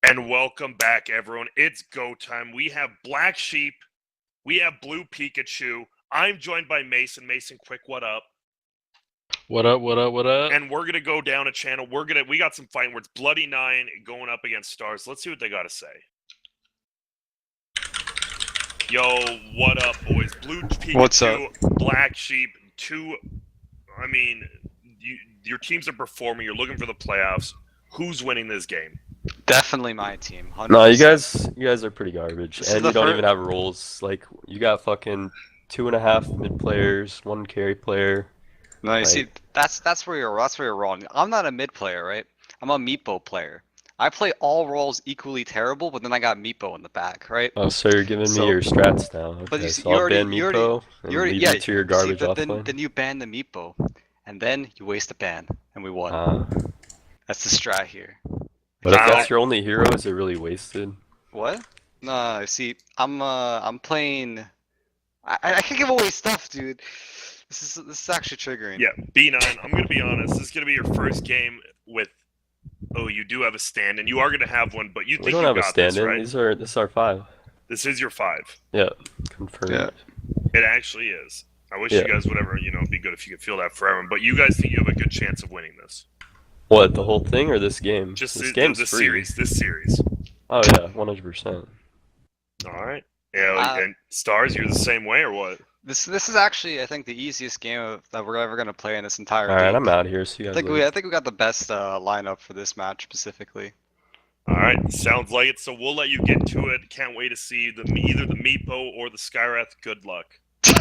And welcome back, everyone. It's go time. We have Black Sheep. We have Blue Pikachu. I'm joined by Mason. Mason, quick, what up? What up, what up, what up? And we're gonna go down a channel. We got some fighting words. Bloody Nine going up against Stars. Let's see what they gotta say. Yo, what up, boys? Blue Pikachu, What's up? Black Sheep, your teams are performing. You're looking for the playoffs. Who's winning this game? Definitely my team. 100%. No, you guys are pretty garbage, This is and the you don't fir- even have roles. Like, you got fucking 2.5 mid players, 1 carry player. No, you Like- see, that's where you're wrong. I'm not a mid player, right? I'm a Meepo player. I play all roles equally terrible, but then I got Meepo in the back, right? Oh, so you're giving So- me your strats now. Okay, But you see, so you I'll already- ban you already- Meepo and You already, leave yeah, you to your see, garbage but offlane. then you ban the Meepo, and then you waste a ban, and we won. That's the strat here. But if Now- that's your only hero, is it really wasted? What? No, see, I'm playing. I can give away stuff, dude. This is actually triggering. Yeah, B9. I'm gonna be honest. This is gonna be your first game with. Oh, you do have a stand, and you are gonna have one, but you think We don't you have a got this, stand-in. right? This is our 5. This is your 5. Yeah, confirmed. Yeah. It actually is. I wish Yeah. you guys would ever, it'd be good if you could feel that for everyone. But you guys think you have a good chance of winning this? What, the whole thing or this game? Just this the game's free. series. This series. Oh yeah, 100%. All right. Yeah, and Stars, you're the same way or what? This is actually, I think, the easiest game that we're ever gonna play in this entire All right, league. I'm out here. So you I guys. think we got the best lineup for this match specifically. All right, sounds like it. So we'll let you get to it. Can't wait to see either the Meepo or the Skywrath. Good luck. You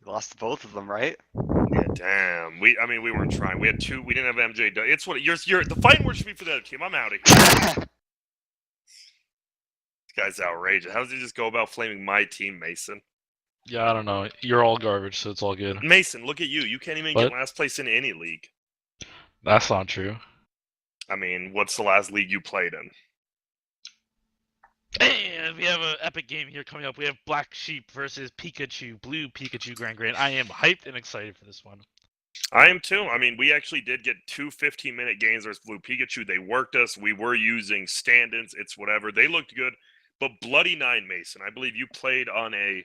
lost both of them, right? Yeah, damn. We weren't trying. We had 2. We didn't have MJ. It's what you're. The fighting word should be for the other team. I'm out of here. This guy's outrageous. How does he just go about flaming my team, Mason? Yeah, I don't know. You're all garbage, so it's all good. Mason, look at you. You can't even What? get last place in any league. That's not true. I mean, what's the last league you played in? And we have an epic game here coming up. We have Black Sheep versus Pikachu, Blue Pikachu Grand. I am hyped and excited for this one. I am too. I mean, we actually did get 2 15-minute games versus Blue Pikachu. They worked us. We were using stand-ins. It's whatever. They looked good. But Bloody Nine, Mason, I believe you played on a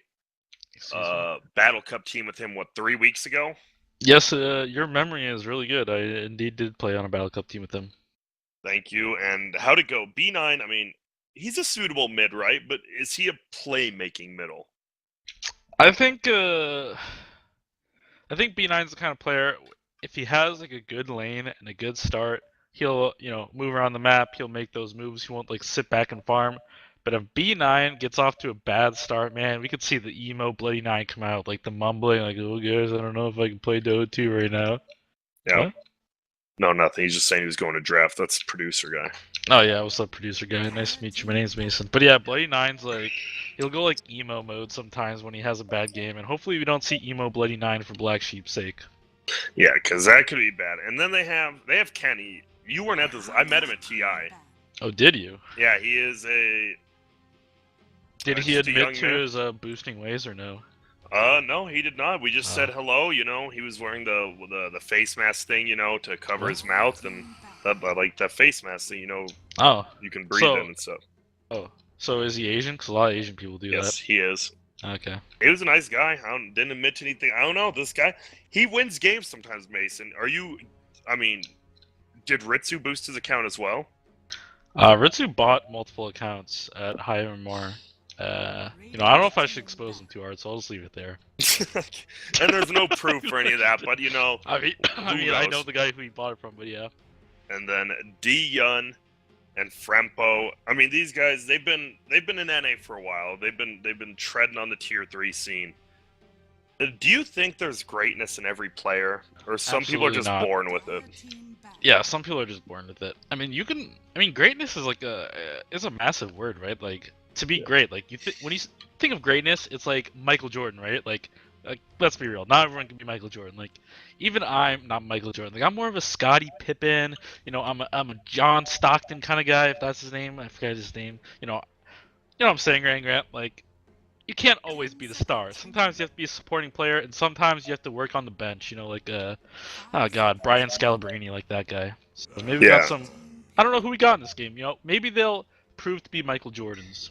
Excuse me. Battle Cup team with him, 3 weeks ago? Yes, your memory is really good. I indeed did play on a Battle Cup team with him. Thank you. And how'd it go? B9, I mean, he's a suitable mid, right? But is he a playmaking middle? I think B9's the kind of player, if he has like a good lane and a good start, he'll, move around the map, he'll make those moves, he won't like sit back and farm. But if B9 gets off to a bad start, man, we could see the emo Bloody 9 come out, like the mumbling, like, oh guys, I don't know if I can play Dota 2 right now. Yeah. What? No, nothing. He's just saying he was going to draft. That's the producer guy. Oh yeah, what's up, producer guy? Nice to meet you. My name's Mason. But yeah, Bloody 9's like, he'll go like emo mode sometimes when he has a bad game, and hopefully we don't see emo Bloody 9 for Black Sheep's sake. Yeah, because that could be bad. And then they have Kenny. You weren't at this. I met him at TI. Oh, did you? Yeah, he is a. Did he just a young admit to man. his boosting ways or no? No, he did not. We just said hello. He was wearing the face mask thing, to cover his mouth, and that face mask thing, Oh, you can breathe So- in and stuff. so is he Asian? Because a lot of Asian people do Yes, he is. that. Okay. He was a nice guy. Didn't admit to anything. I don't know. This guy, he wins games sometimes. Mason, did Ritsu boost his account as well? Ritsu bought multiple accounts at High MMR. I don't know if I should expose him too hard, so I'll just leave it there. And there's no proof for any of that, but I mean, I know knows? the guy who he bought it from, but yeah. And then D Yun and Frempo. I mean, these guys, they've been in NA for a while. They've been treading on the tier 3 scene. Do you think there's greatness in every player, or some people are Absolutely just not. born with it? Yeah, some people are just born with it. I mean, greatness is like is a massive word, right? Like, to be great, like when you think of greatness, it's like Michael Jordan, right? Like, let's be real, not everyone can be Michael Jordan. Like, even I'm not Michael Jordan. Like, I'm more of a Scottie Pippen. I'm a John Stockton kind of guy, if that's his name. I forget his name. You know what I'm saying, Grant? Like, you can't always be the star. Sometimes you have to be a supporting player, and sometimes you have to work on the bench. Like oh god, Brian Scalabrine, like that guy. So maybe we got some. I don't know who we got in this game. Maybe they'll proved to be Michael Jordans.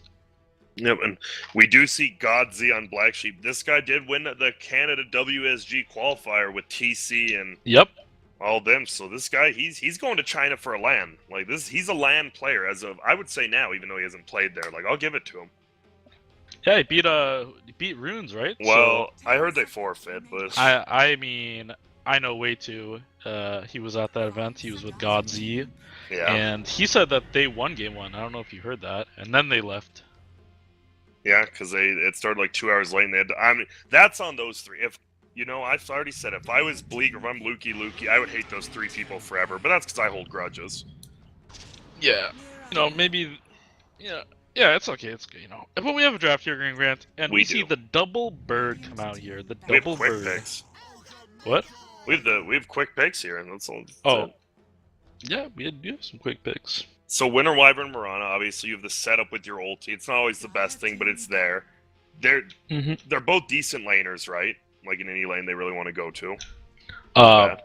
Yep, and we do see Godzi on Black Sheep. This guy did win the Canada WSG qualifier with TC and Yep. all them. So this guy, he's going to China for a LAN. Like this, he's a LAN player as of I would say now, even though he hasn't played there. Like I'll give it to him. Yeah, he beat Runes, right? Well, I heard they forfeit, but I mean, I know way too. He was at that event. He was with Godz, yeah, and he said that they won game 1. I don't know if you heard that, and then they left. yeah, because it started like 2 hours late. And they had to, I mean, that's on those three. If you know, I've already said if I was Bleak or if I'm Lukey, I would hate those 3 people forever. But that's because I hold grudges. Yeah, maybe, yeah, it's okay. It's good, But we have a draft here, Green Grant, and we see do. the double bird come out here. The We have double quick bird. picks. What? We have quick picks here, and that's all. Oh, yeah, we do have some quick picks. So Winter Wyvern Mirana, obviously you have the setup with your ulti. It's not always the best thing, but it's there. They're both decent laners, right? Like in any lane they really want to go to.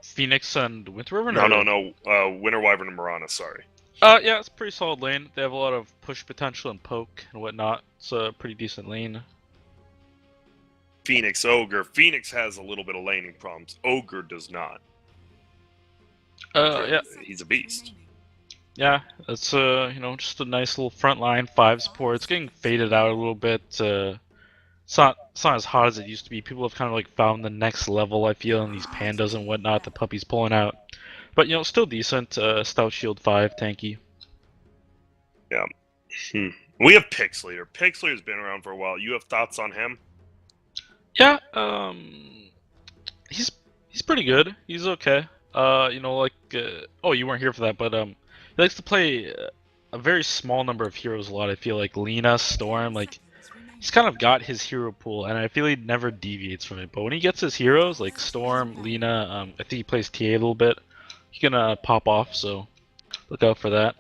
Phoenix and Winter River? No. Winter Wyvern and Mirana, sorry. Yeah, it's a pretty solid lane. They have a lot of push potential and poke and whatnot. It's a pretty decent lane. Phoenix Ogre. Phoenix has a little bit of laning problems. Ogre does not. Yeah. He's a beast. Yeah, it's just a nice little front line 5 support. It's getting faded out a little bit. It's not as hot as it used to be. People have kind of like found the next level, I feel, in these pandas and whatnot. The puppy's pulling out, but still decent. Stout shield 5, tanky. Yeah. We have Pixleader. Pixleader's been around for a while. You have thoughts on him? Yeah, he's pretty good. He's okay. Oh, you weren't here for that, but he likes to play a very small number of heroes a lot. I feel like Lina, Storm, like he's kind of got his hero pool, and I feel he never deviates from it. But when he gets his heroes like Storm, Lina, I think he plays TA a little bit. He can pop off, so look out for that.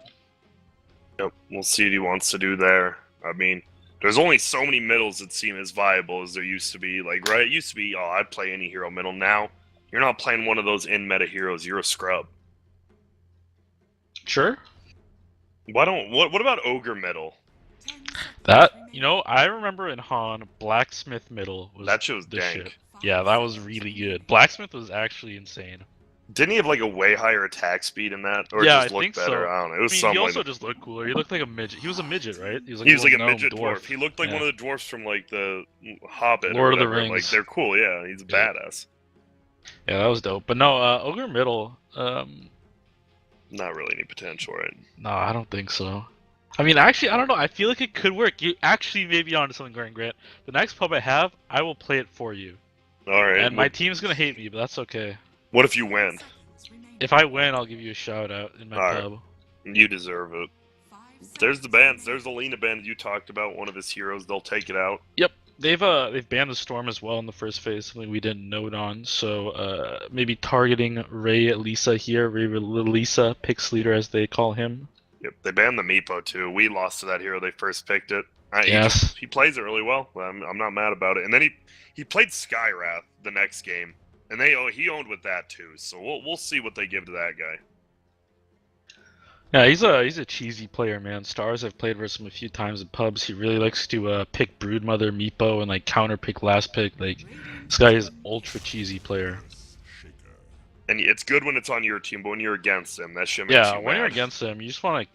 Yep, we'll see what he wants to do there. I mean, there's only so many middles that seem as viable as there used to be. Like, right? It used to be, oh, I'd play any hero middle. Now, you're not playing one of those in-meta heroes. You're a scrub. Sure. What about Ogre middle? That, I remember in Han, Blacksmith middle was That shit was the dank. shit. Yeah, that was really good. Blacksmith was actually insane. Didn't he have like a way higher attack speed in that, or Yeah, just I look think better? so. I don't know. It was He something. also just looked cooler. He looked like a midget. He was a midget, right? He was like, He was like a little gnome midget dwarf. He looked like Yeah. one of the dwarfs from like the Hobbit. Lord or of the whatever. Rings. Like they're cool. Yeah, he's a Yeah. badass. Yeah, that was dope. But no, Ogre middle. Not really any potential, right? No, I don't think so. I mean, actually, I don't know. I feel like it could work. You actually may be onto something, Grant. The next pub I have, I will play it for you. All right. And my team's gonna hate me, but that's okay. What if you win? If I win, I'll give you a shout out in my Alright. pub. You deserve it. There's the bands. There's the Lena band you talked about. One of his heroes. They'll take it out. Yep, they've banned the Storm as well in the first phase, something we didn't note on. So maybe targeting Ray Lisa here, Ray Lisa, Pix leader as they call him. Yep. They banned the Meepo too. We lost to that hero. They first picked it. Yes. He plays it really well. I'm not mad about it. And then he played Skywrath the next game, and he owned with that too. So we'll see what they give to that guy. Yeah, he's a cheesy player, man. Stars, I've played versus him a few times in pubs. He really likes to pick Broodmother, Meepo, and like counter pick last pick. Like this guy is ultra cheesy player. And it's good when it's on your team, but when you're against him, that shit makes Yeah, you when mad. you're against him, you just want to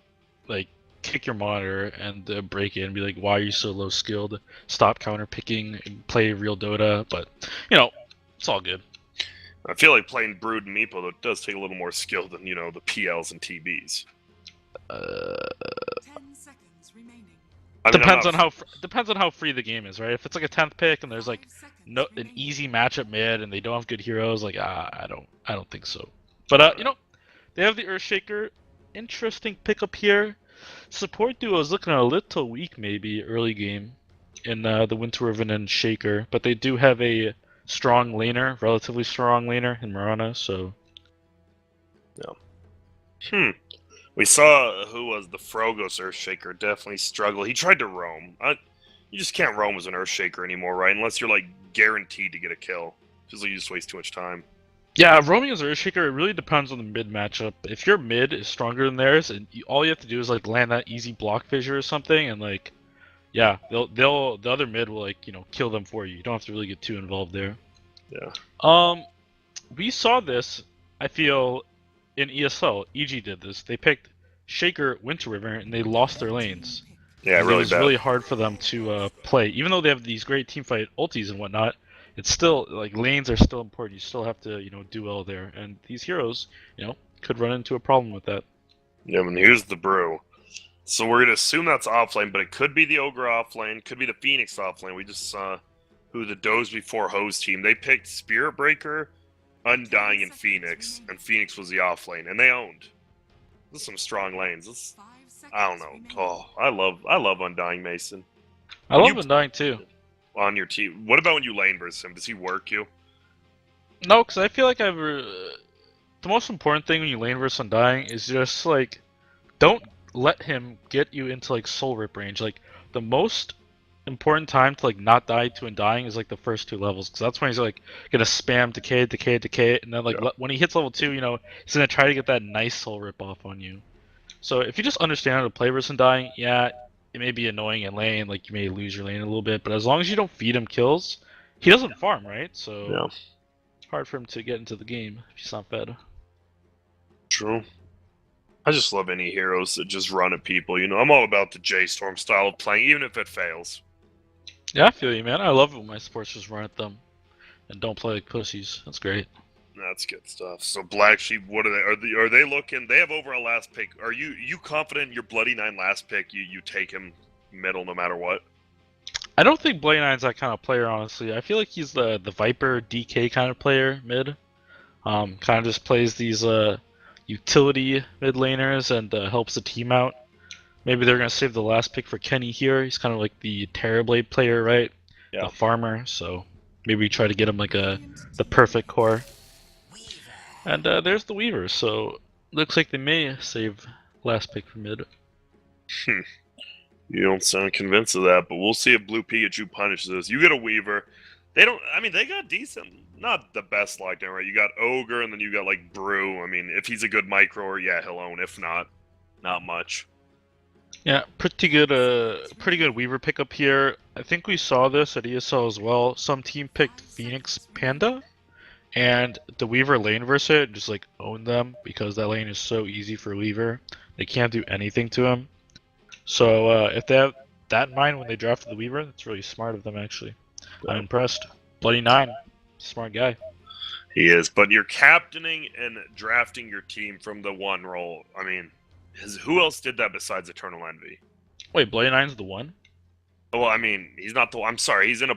like kick your monitor and break it and be like, "Why are you so low skilled? Stop counter picking and play real Dota." But it's all good. I feel like playing Brood and Meepo though does take a little more skill than the PLs and TBs. 10 seconds remaining. I mean, Depends on how free the game is, right? If it's like a 10th pick and there's like an easy matchup mid and they don't have good heroes, like I don't think so. But they have the Earthshaker. Interesting pickup here. Support duo is looking a little weak maybe early game in the Winter Riven and Shaker, but they do have a strong laner, relatively strong laner in Mirana, so We saw who was the Frogos Earthshaker definitely struggle. He tried to roam. You just can't roam as an Earthshaker anymore, right? Unless you're like guaranteed to get a kill. Feels like you just waste too much time. Yeah, roaming as Earthshaker, it really depends on the mid matchup. If your mid is stronger than theirs, and all you have to do is like land that easy block fissure or something, and like, yeah, they'll the other mid will like kill them for you. You don't have to really get too involved there. Yeah. We saw this. I feel in ESL, EG did this. They picked Shaker, Winter River, and they lost their lanes. Yeah, And it really was bad. really hard for them to play. Even though they have these great teamfight ultis and whatnot, it's still like lanes are still important. You still have to do well there. And these heroes, could run into a problem with that. Yeah, and here's the brew. So we're gonna assume that's offlane, but it could be the Ogre offlane, could be the Phoenix offlane. We just saw who the Doze before Hose team. They picked Spirit Breaker, Undying, and Phoenix was the offlane, and they owned. This is some strong lanes. I don't know. Oh, I love Undying Mason I love Undying too. on your team. What about when you lane versus him? Does he work you? No, because I feel like the most important thing when you lane versus Undying is just like don't let him get you into like soul rip range. Like the most important time to like not die to Undying is like the first 2 levels, because that's when he's like gonna spam decay, and then like when he hits level 2, he's gonna try to get that nice soul rip off on you. So if you just understand how to play versus Undying, yeah, it may be annoying in lane, like you may lose your lane a little bit, but as long as you don't feed him kills, he doesn't farm, right? So Yeah. it's hard for him to get into the game if he's not fed. True. I just love any heroes that just run at people. I'm all about the J-Storm style of playing, even if it fails. Yeah, I feel you, man. I love it when my supports just run at them and don't play like pussies. That's great. That's good stuff. So Black Sheep, what are they? Are they looking? They have overall last pick. Are you confident in your Bloody 9 last pick? You take him middle no matter what. I don't think Blade Nine's that kind of player, honestly. I feel like he's the Viper DK kind of player mid. Kind of just plays these utility mid laners and helps the team out. Maybe they're gonna save the last pick for Kenny here. He's kind of like the Terrorblade player, right? Yeah. The farmer. So maybe try to get him like the perfect core. And there's the Weaver. So looks like they may save last pick for mid. You don't sound convinced of that, but we'll see if Blue Pikachu punishes us. You get a Weaver. They don't. I mean, they got decent. Not the best lockdown, right? You got Ogre, and then you got like Brew. I mean, if he's a good micro, yeah, he'll own. If not, not much. Yeah, pretty good Weaver pickup here. I think we saw this at ESL as well. Some team picked Phoenix Panda, and the Weaver lane versus it just like owned them because that lane is so easy for Weaver. They can't do anything to him. So if they have that in mind when they drafted the Weaver, that's really smart of them actually. I'm impressed. Bloody 9, smart guy. He is, but you're captaining and drafting your team from the 1 role. I mean, who else did that besides Eternal Envy? Wait, Bloody 9's the 1? Well, I mean, he's not the. I'm sorry, he's in a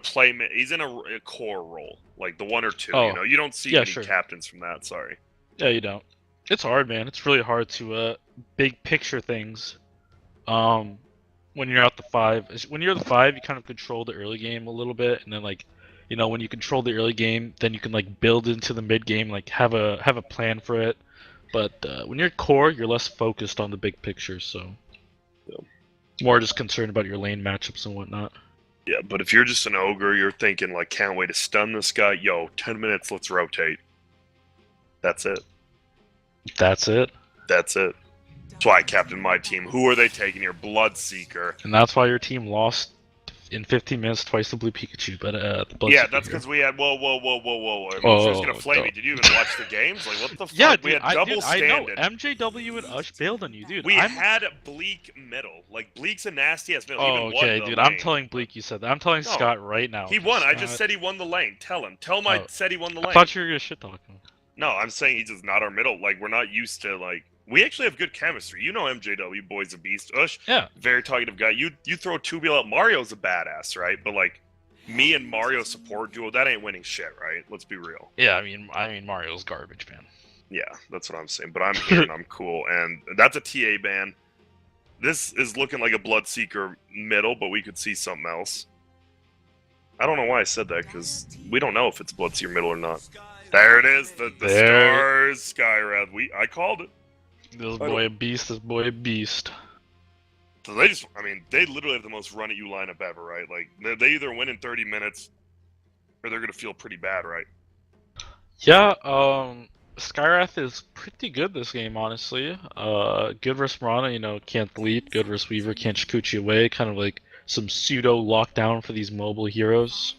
he's in a core role, like the 1 or 2. Oh, you don't see many captains from that. Sorry. Yeah, you don't. It's hard, man. It's really hard to big picture things. When you're at the 5, when you're the 5, you kind of control the early game a little bit, and then like, when you control the early game, then you can like build into the mid game, like have a plan for it. But when you're core, you're less focused on the big picture, so more just concerned about your lane matchups and whatnot. Yeah, but if you're just an ogre, you're thinking like, can't wait to stun this guy. Yo, 10 minutes, let's rotate. That's it. That's it. That's it. That's why I captained my team. Who are they taking here? Bloodseeker. And that's why your team lost in 15 minutes twice to Blue Pikachu, but the Bloodseeker. Yeah, that's because we had whoa. I'm just gonna flame me. Did you even watch the games? Like, what the fuck? Yeah, we had double standard. I know. MJW and Ush bailed on you, dude. We had Bleak middle. Like, Bleak's a nasty ass middle. Oh, okay, dude. I'm telling Bleak you said that. I'm telling Scott right now. He won. I just said he won the lane. Tell him. Tell him I said he won the lane. I thought you were gonna shit talk him. No, I'm saying he's just not our middle. Like, we're not used to like. We actually have good chemistry. MJW, boy's a beast. Ush, yeah, very talkative guy. You throw Tubular out. Mario's a badass, right? But like, me and Mario support duo, that ain't winning shit, right? Let's be real. Yeah, I mean Mario's garbage, man. Yeah, that's what I'm saying. But I'm here and I'm cool, and that's a TA ban. This is looking like a Bloodseeker middle, but we could see something else. I don't know why I said that, because we don't know if it's Bloodseeker middle or not. There it is, the stars, Skyrad. I called it. This boy a beast, So they literally have the most run at you lineup ever, right? Like, they either win in 30 minutes, or they're gonna feel pretty bad, right? Yeah, Skyrath is pretty good this game, honestly. Good versus Mirana, you know, can't leap. Good versus Weaver, can't Shikuchi away. Kind of like some pseudo lockdown for these mobile heroes.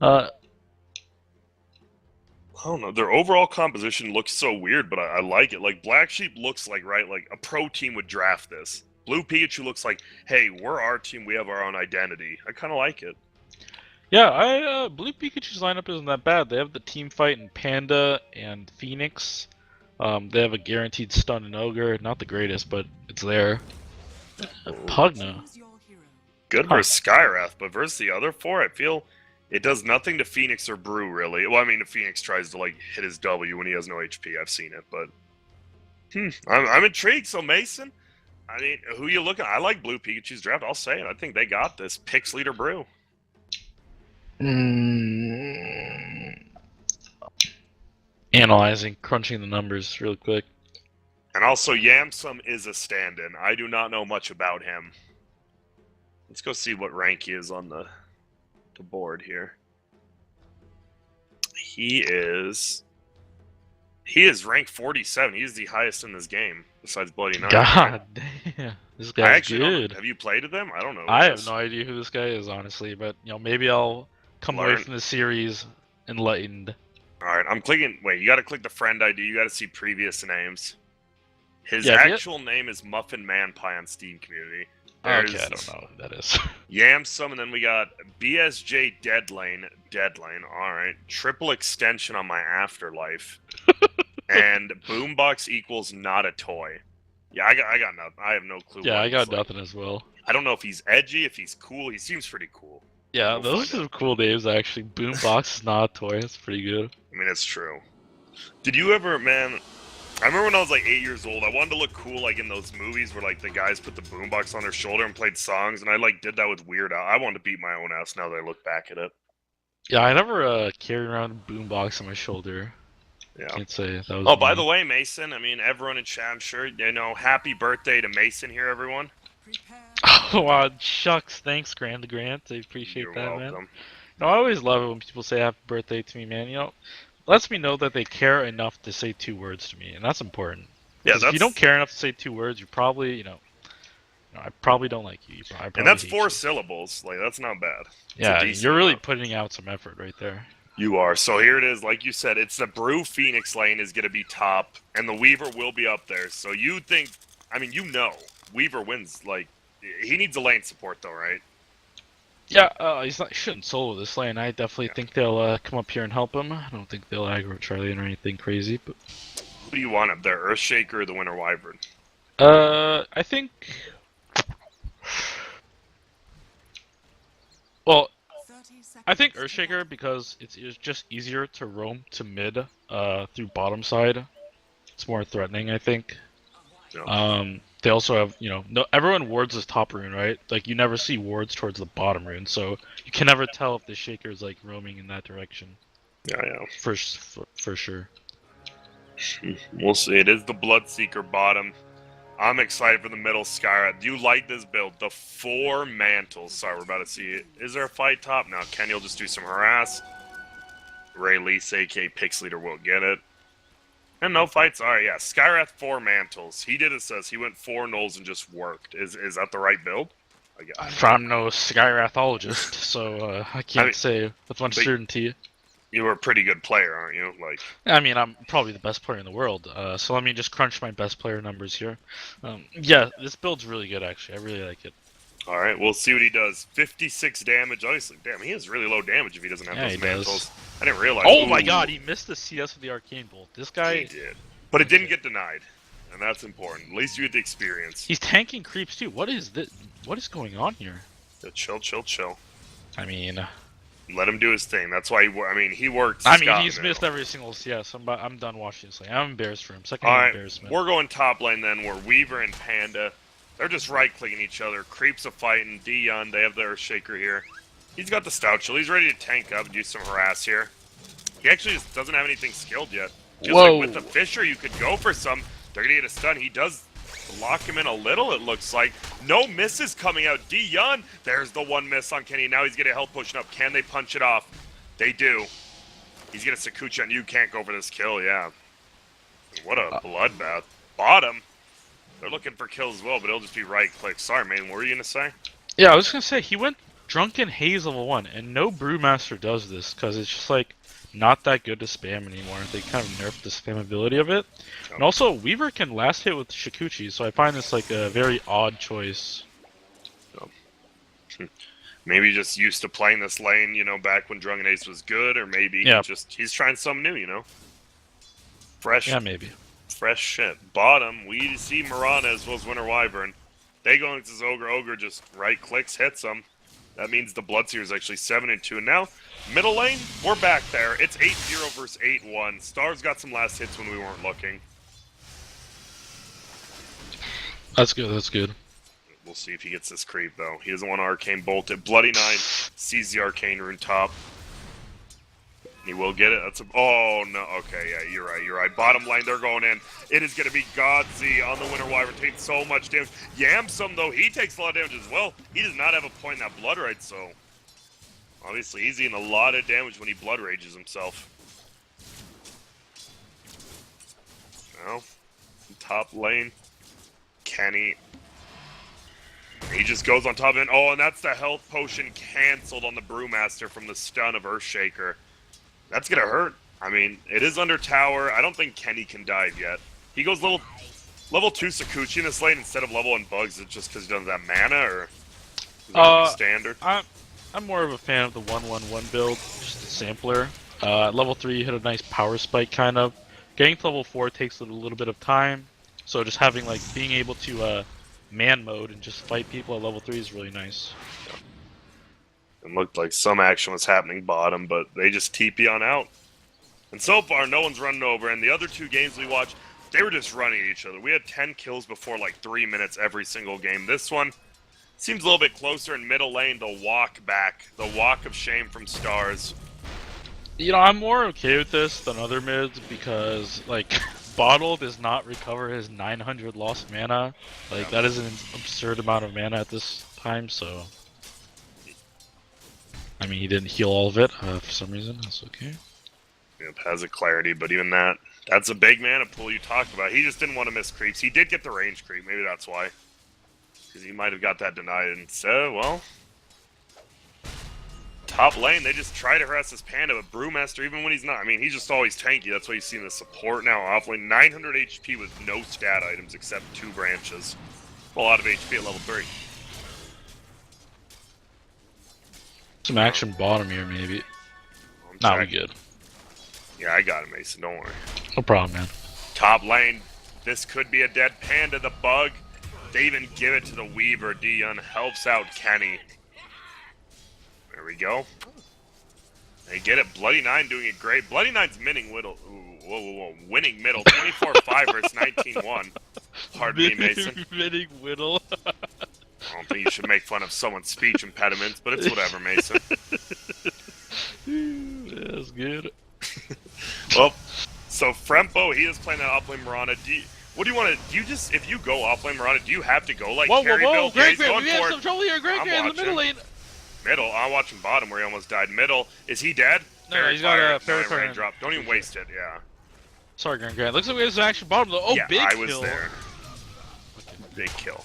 Uh, I don't know. Their overall composition looks so weird, but I like it. Like Black Sheep looks like like a pro team would draft this. Blue Pikachu looks like, hey, we're our team. We have our own identity. I kind of like it. yeah, Blue Pikachu's lineup isn't that bad. They have the team fight in Panda and Phoenix. They have a guaranteed stun in Ogre. Not the greatest, but it's there. Pugna. Good versus Skyrath, but versus the other four, I feel it does nothing to Phoenix or Brew, really. Well, I mean, if Phoenix tries to, like, hit his W when he has no HP, I've seen it, but... I'm intrigued, so Mason, I mean, who you looking at? I like Blue Pikachu's draft, I'll say it. I think they got this. Pix leader Brew. Analyzing, crunching the numbers real quick. And also, Yamsum is a stand-in. I do not know much about him. Let's go see what rank he is on the board here. He is ranked 47. He is the highest in this game, besides Bloody Knight. God damn, this I guy's actually don't- good. have you played with them? I don't know. I have no idea who this guy is, honestly, but you know, maybe I'll come away Learn. from the series enlightened. Alright, I'm clicking. Wait, you gotta click the friend ID. You gotta see previous names. His Yeah, actual name is Muffin Man Pie on Steam Community. Okay, I don't know who that is. Yamsum, and then we got BSJ Deadlane. Alright. Triple extension on my Afterlife. And Boombox equals not a toy. Yeah, I got nothing. I have no clue. Yeah, what I got he's like. nothing as well. I don't know if he's edgy, if he's cool. He seems pretty cool. Yeah, We'll those are find some cool names, actually. Boombox is not a toy, that's pretty good. I mean, it's true. Did you ever, man? I remember when I was like 8 years old, I wanted to look cool like in those movies where like the guys put the boombox on their shoulder and played songs, and I like did that with Weird Al. I wanted to beat my own ass now that I look back at it. Yeah, I never carried around a boombox on my shoulder. Yeah. Can't say that was Oh, by me. the way, Mason, I mean, everyone in chat, I'm sure, you know, happy birthday to Mason here, everyone. Oh, wow, shucks. Thanks, Grant. I appreciate You're that, welcome. man. No, I always love it when people say happy birthday to me, man. You know, lets me know that they care enough to say 2 words to me, and that's important. Yeah, 'Cause that's if you don't care enough to say 2 words, you probably, I probably don't like you. I probably and that's hate 4 you. syllables. Like that's not bad. It's a Yeah, decent you're really amount. putting out some effort right there. You are. So here it is. Like you said, it's the Brew Phoenix lane is going to be top, and the Weaver will be up there. So you think, I mean, you know, Weaver wins. Like, he needs a lane support, though, right? Yeah, he shouldn't solo this lane. I definitely Yeah. think they'll come up here and help him. I don't think they'll aggro Charlie or anything crazy, but Who do you want up there, Earthshaker or the Winter Wyvern? I think. Well, I think Earthshaker because it's just easier to roam to mid through bottom side. It's more threatening, I think. Yeah. They also have, no everyone wards this top rune, right? Like you never see wards towards the bottom rune, so you can never tell if the shaker is like roaming in that direction. Yeah. For sure. We'll see. It is the Bloodseeker bottom. I'm excited for the middle Skyra. Do you like this build? The 4 mantles. Sorry, we're about to see it. Is there a fight top? No, Kenny will just do some harass. Ray Lise, aka Pix Leader, will get it. And no fights. Alright, yeah. Skyrath 4 mantles. He did assess. He went 4 nulls and just worked. Is that the right build? I guess. I'm no Skyrathologist, so I can't say with much certainty. You were a pretty good player, aren't you? Like, I mean, I'm probably the best player in the world, so let me just crunch my best player numbers here. Yeah, this build's really good, actually. I really like it. alright, we'll see what he does. 56 damage. Obviously, damn, he has really low damage if he doesn't have Yeah, those he mantles. does. I didn't realize. Oh my Ooh, god, he missed the CS with the Arcane Bolt. This guy... He did. But it didn't get denied. And that's important. At least you get the experience. He's tanking creeps, too. What is this? What is going on here? Chill. I mean... Let him do his thing. That's why he worked. he's missed every single CS. I'm done watching this lane. I'm embarrassed for him. Second Alright, embarrassment. we're going top lane then. We're Weaver and Panda. They're just right-clicking each other. Creeps are fighting. Dion, they have their Shaker here. He's got the Stout Chill. He's ready to tank up and do some harass here. He actually just doesn't have anything skilled yet. Just Whoa. like with the Fisher, you could go for some. They're gonna get a stun. He does lock him in a little, it looks like. No misses coming out. Dion, there's the one miss on Kenny. Now he's getting a health pushing up. Can they punch it off? They do. He's gonna Sakuchi on you, can't go for this kill, yeah. What a bloodbath. Bottom, they're looking for kills as well, but it'll just be right click. Sorry, man, what were you gonna say? Yeah, I was gonna say he went Drunken Haze level 1, and no Brewmaster does this because it's just like not that good to spam anymore. They kind of nerfed the spamability of it, and also Weaver can last hit with Shikuchi, so I find this like a very odd choice. Maybe just used to playing this lane, you know, back when Drunken Ace was good, or maybe he's trying something new, you know. Fresh, Yeah, maybe. fresh shit. Bottom, we see Mirana as well as Winter Wyvern. They go into this Ogre. Ogre just right clicks, hits them. That means the Bloodseer is actually 7-2. And now, middle lane, we're back there. It's 8-0 versus 8-1. Stars got some last hits when we weren't looking. That's good. That's good. We'll see if he gets this creep, though. He doesn't want to Arcane Bolt it. Bloody Nine sees the Arcane Rune top. He will get it. That's a... Oh, no. Okay, yeah, you're right. You're right. Bottom lane, they're going in. It is going to be Godzy on the Winter Wyvern. Takes so much damage. Yamsum, though, he takes a lot of damage as well. He does not have a point in that Blood Rage, so... Obviously, he's eating a lot of damage when he Blood Rages himself. Well, top lane. Kenny... He just goes on top of it. Oh, and that's the health potion canceled on the Brewmaster from the stun of Earthshaker. That's gonna hurt. I mean, it is under tower. I don't think Kenny can dive yet. He goes level 2 Sakuchi in this lane instead of level 1 Bugs. It's just because he doesn't have mana, or is that standard? I'm more of a fan of the 1-1-1 build, just a sampler. Level 3, you hit a nice power spike, kind of. Getting to level 4 takes a little bit of time, so just having like being able to man mode and just fight people at level 3 is really nice. It looked like some action was happening bottom, but they just TP on out. And so far, no one's running over. And the other 2 games we watched, they were just running at each other. We had 10 kills before like 3 minutes every single game. This one seems a little bit closer in middle lane. The walk back, the walk of shame from Stars. You know, I'm more okay with this than other mids because, like, Bottle does not recover his 900 lost mana. Like, that is an absurd amount of mana at this time, so... I mean, he didn't heal all of it for some reason. That's okay. Yep, has a clarity, but even that, that's a big mana pool you talked about. He just didn't want to miss creeps. He did get the range creep. Maybe that's why. Because he might have got that denied. And so, well... Top lane, they just try to harass this Panda, but Brewmaster, even when he's not, I mean, he's just always tanky. That's why you see in the support now off lane. 900 HP with no stat items except 2 branches. A lot of HP at level 3. Some action bottom here, maybe. Nah, we good. Yeah, I got it, Mason. Don't worry. No problem, man. Top lane, this could be a dead Panda. The Bug, they even give it to the Weaver. Dion helps out Kenny. There we go. They get it. Bloody Nine doing it great. Bloody Nine's winning middle. Winning middle. 24-5 versus 19-1. Pardon me, Mason. Winning Whittle. I don't think you should make fun of someone's speech impediments, but it's whatever, Mason. That's good. Well, so Frempo, he is playing that offlane Mirana. What do you want to do? You just, if you go offlane Mirana, do you have to go like carry build? Great, Yeah, we have some trouble here. Great, in the middle lane. Middle, I'm watching bottom where he almost died. Middle, is he dead? No, he's got a fairy fire raindrop. Don't even waste it, yeah. Sorry, Grant. Looks like we have some action bottom though. Oh, yeah, big I kill. was there. Big kill.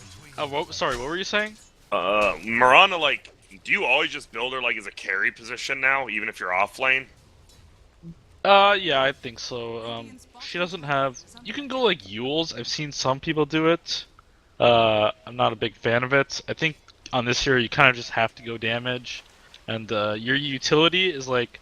Sorry, what were you saying? Mirana, like, do you always just build her like as a carry position now, even if you're off lane? Yeah, I think so. She doesn't have. You can go like Yules. I've seen some people do it. I'm not a big fan of it. I think on this hero you kind of just have to go damage, and your utility is like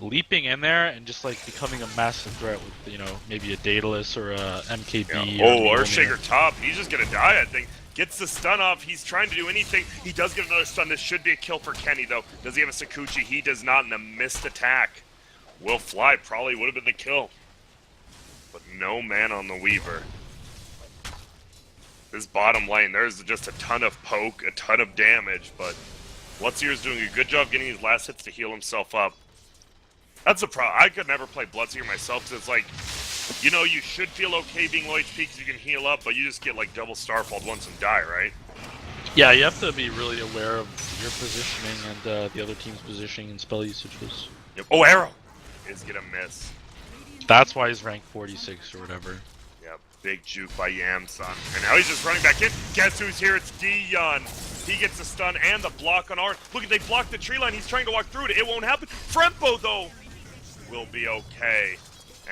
leaping in there and just like becoming a massive threat with, you know, maybe a Daedalus or a MKB. Yeah. Oh, Earthshaker top. He's just gonna die, I think. Gets the stun off. He's trying to do anything. He does get another stun. This should be a kill for Kenny, though. Does he have a Sakuchi? He does not, and a missed attack will fly. Probably would have been the kill. But no man on the Weaver. This bottom lane, there's just a ton of poke, a ton of damage, but Bloodseer's doing a good job getting his last hits to heal himself up. That's a problem. I could never play Bloodseer myself, because it's like, you know, you should feel okay being low HP because you can heal up, but you just get like double starfalled once and die, right? Yeah, you have to be really aware of your positioning and the other team's positioning and spell usages. Yep. Oh, arrow! is gonna miss. That's why he's ranked 46 or whatever. Yep, big juke by Yamson. And now he's just running back in. Guess who's here? It's Dion. He gets the stun and the block on Art. Look, they blocked the tree line. He's trying to walk through it. It won't happen. Frempo, though, will be okay.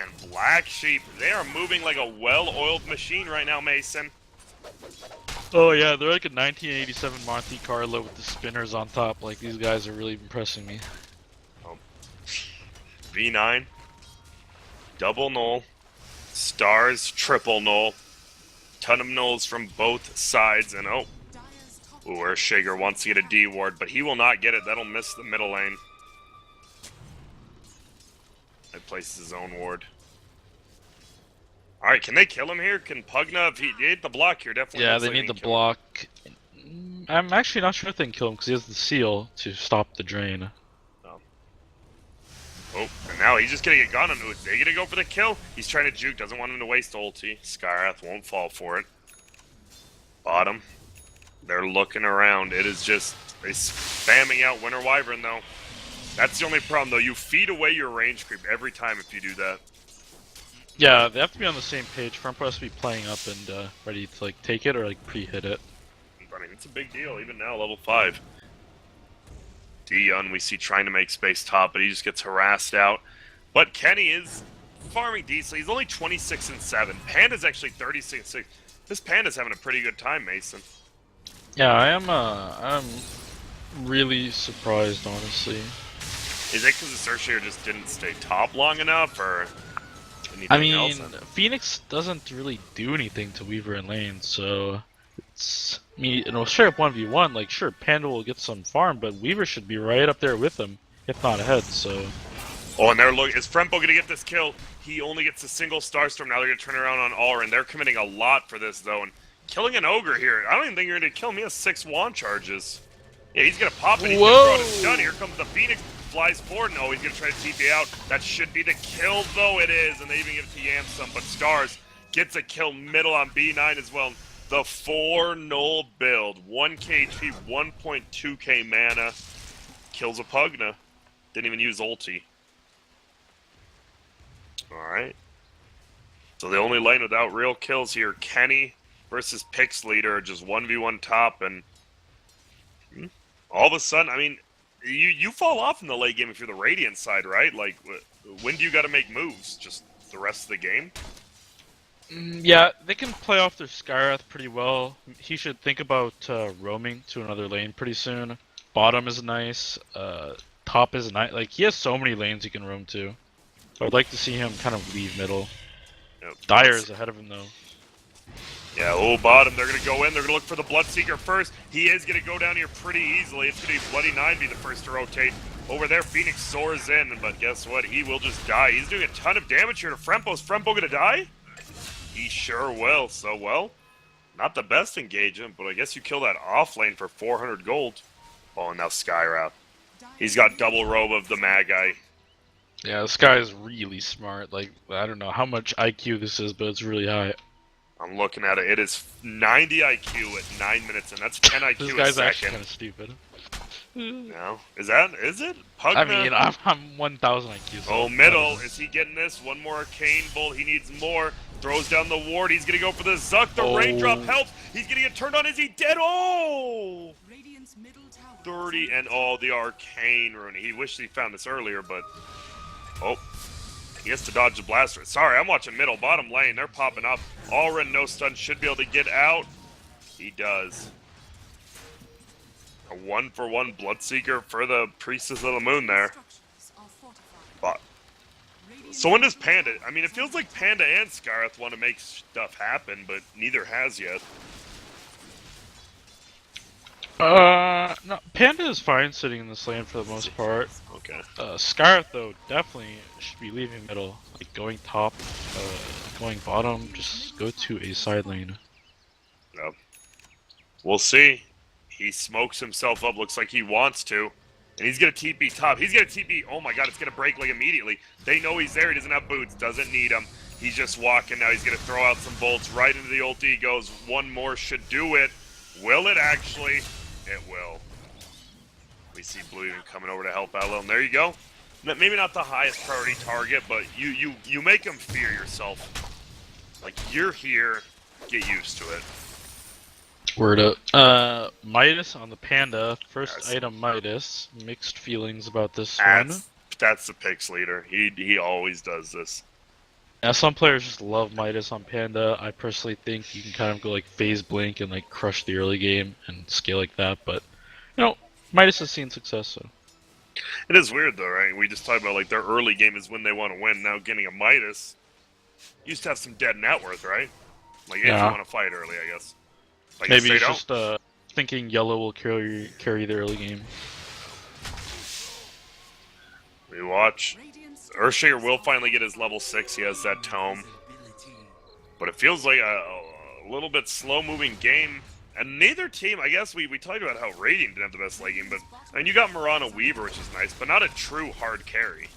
And Black Sheep, they are moving like a well-oiled machine right now, Mason. Oh yeah, they're like a 1987 Monte Carlo with the spinners on top. Like, these guys are really impressing me. V9, double null, stars, triple null, ton of nulls from both sides, and ooh, Earthshaker wants to get a D ward, but he will not get it. That'll miss the middle lane. It places his own ward. Alright, can they kill him here? Can Pugna, if he ate the block here, definitely. Yeah, looks they like need he the can kill him. block. I'm actually not sure if they can kill him because he has the seal to stop the drain. Oh, and now he's just gonna get gone on Oot. They gonna go for the kill. He's trying to juke, doesn't want him to waste ulti. Skyrath won't fall for it. Bottom. They're looking around. It is just they spamming out Winter Wyvern though. That's the only problem though. You feed away your range creep every time if you do that. Yeah, they have to be on the same page. Front has to be playing up and ready to like take it or like pre-hit it. I mean, it's a big deal even now, level 5. Dion we see trying to make space top, but he just gets harassed out. But Kenny is farming decently. He's only 26 and 7. Panda's actually 36 and 6. This Panda's having a pretty good time, Mason. Yeah, I'm really surprised, honestly. Is it because the Searcher just didn't stay top long enough, or anything I mean, else? Phoenix doesn't really do anything to Weaver in lane, so it's straight up 1v1. Like, sure, Panda will get some farm, but Weaver should be right up there with him, if not ahead. So. Oh, and they're looking. Is Frempo gonna get this kill? He only gets a single Starstorm. Now they're gonna turn around on Aura, and they're committing a lot for this though. And killing an ogre here, I don't even think you're gonna kill him. He has 6 wand charges. Yeah, he's gonna pop it. He's gonna throw out his stun. Here comes the Phoenix. Flies forward. No, he's gonna try to TP out. That should be the kill, though it is. And they even give it to Yamsum. But Stars gets a kill middle on B9 as well. The 4 null build. 1k HP, 1.2k mana. Kills a Pugna. Didn't even use ulti. Alright. So the only lane without real kills here, Kenny versus Pix Leader, just 1v1 top, and all of a sudden, I mean, you fall off in the late game if you're the Radiant side, right? Like, when do you got to make moves? Just the rest of the game? Yeah, they can play off their Skyrath pretty well. He should think about roaming to another lane pretty soon. Bottom is nice. Top is nice. Like, he has so many lanes he can roam to. I would like to see him kind of leave middle. Yep. Dire is ahead of him, though. Yeah, oh, bottom. They're going to go in. They're going to look for the Bloodseeker first. He is going to go down here pretty easily. It's going to be Bloody 9 be the first to rotate. Over there, Phoenix soars in, but guess what? He will just die. He's doing a ton of damage here to Frempo. Is Frempo going to die? He sure will. So, well, not the best engagement, but I guess you kill that off lane for 400 gold. Oh, and now Skyrath. He's got double robe of the Magi. Yeah, this guy is really smart. Like, I don't know how much IQ this is, but it's really high. I'm looking at it. It is 90 IQ at 9 minutes, and that's 10 IQ This a guy's second. actually kind of stupid. No, is it? Pugna? I mean, I'm 1,000 IQ. So oh, middle. Is he getting this? One more arcane bolt. He needs more. Throws down the ward. He's gonna go for the Zuck. The raindrop helps. He's gonna get turned on. Is he dead? Oh! 30 and oh, the arcane rune. He wished he found this earlier, but oh, he has to dodge the blaster. Sorry, I'm watching middle, bottom lane. They're popping up. Aura no stun should be able to get out. He does. A 1-for-1 Bloodseeker for the Priestess of the Moon there. But so when does Panda? I mean, it feels like Panda and Skyrath want to make stuff happen, but neither has yet. No, Panda is fine sitting in this lane for the most part. Okay. Skyrath, though, definitely should be leaving middle. Like, going top, going bottom, just go to a side lane. Yep. We'll see. He smokes himself up, looks like he wants to. And he's going to TP top. He's going to TP. Oh my god, it's going to break like immediately. They know he's there. He doesn't have boots. Doesn't need them. He's just walking now. He's going to throw out some bolts right into the ulti. He goes, one more should do it. Will it actually? It will. We see Blue even coming over to help out a little. And there you go. maybe not the highest priority target, but you make them fear yourself. Like, you're here, get used to it. Word up. Midas on the Panda. First Yes. item Midas. Mixed feelings about this one. That's the picks leader. He always does this. Now, some players just love Midas on Panda. I personally think you can kind of go like phase blink and like crush the early game and scale like that. But, you know, Midas has seen success, so. It is weird though, right? We just talked about like their early game is when they want to win. Now getting a Midas used to have some dead net worth, right? Like if you Yeah. want to fight early, I guess. Like Maybe if he's they just thinking yellow will carry the early game. we watch. Earthshaker will finally get his level 6. He has that tome. But it feels like a little bit slow-moving game. And neither team, I guess we talked about how Radiant didn't have the best late game, but I mean, you got Mirana Weaver, which is nice, but not a true hard carry.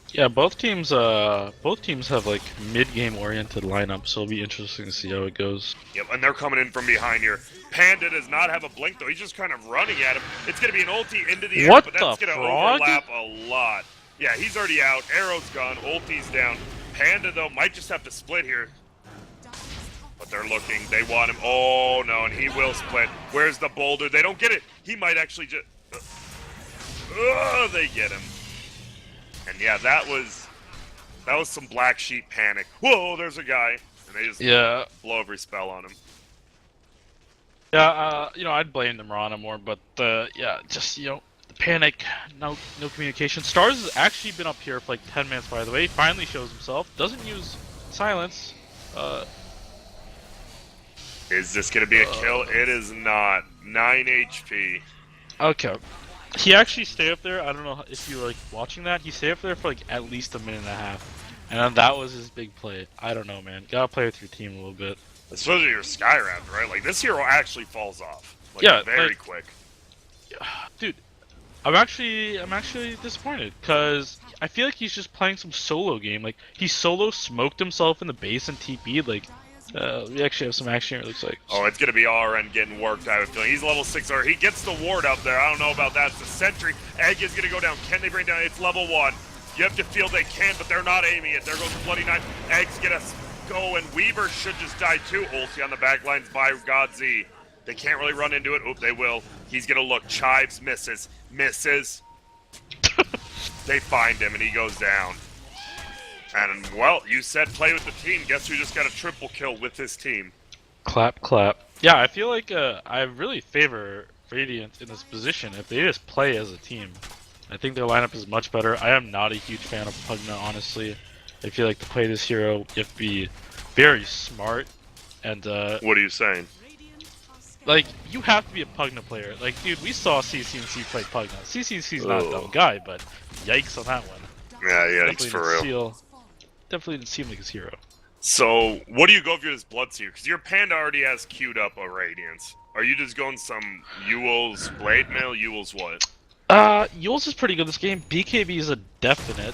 Yeah, both teams have like mid-game oriented lineups, so it'll be interesting to see how it goes. Yep, and they're coming in from behind here. Panda does not have a blink, though. He's just kind of running at him. It's going to be an ulti into the air, What but that's the going to frog? overlap a lot. Yeah, he's already out. Arrow's gone. Ulti's down. Panda, though, might just have to split here. But they're looking. They want him. Oh, no, and he will split. Where's the boulder? They don't get it. He might actually just... they get him. And yeah, that was some black sheep panic. Whoa, there's a guy. And they just blow every spell on him. Yeah, you know, I'd blame the Mirana more, but yeah, just the panic, no communication. Stars has actually been up here for like 10 minutes, by the way. Finally shows himself. Doesn't use silence. Is this gonna be a kill? It is not. 9 HP. Okay. He actually stayed up there. I don't know if you were like watching that. He stayed up there for like at least a minute and a half, and then that was his big play. I don't know, man. Gotta play with your team a little bit. Especially your Skyraptor, right? Like, this hero actually falls off. Like, Yeah, very like- quick. Dude, I'm actually disappointed because I feel like he's just playing some solo game. Like he solo smoked himself in the base and TP'd. Like we actually have some action here. It looks like. Oh, it's gonna be RN getting worked, I have a feeling. He's level 6, or he gets the ward up there. I don't know about that. It's the sentry. Egg is gonna go down. Can they bring down? It's level 1. You have to feel they can, but they're not aiming it. There goes the Bloody Knife. Egg's gonna go, and Weaver should just die too. Ulti on the back lines by Godz. They can't really run into it. Oop, they will. He's gonna look. Chives misses. They find him, and he goes down. And, well, you said play with the team. Guess who just got a triple kill with his team? Clap, clap. Yeah, I feel like I really favor Radiant in this position if they just play as a team. I think their lineup is much better. I am not a huge fan of Pugna, honestly. I feel like to play this hero, you have to be very smart. And, What are you saying? like, you have to be a Pugna player. Like, dude, we saw CCNC play Pugna. CCNC's not a dumb guy, but yikes on that one. Yeah, it's Definitely for didn't real. Definitely didn't seem like his hero. So, what do you go for this Bloodseeker? Because your Panda already has queued up a Radiance. Are you just going some Ewell's Blade Mail? Ewell's what? Yules is pretty good this game. BKB is a definite.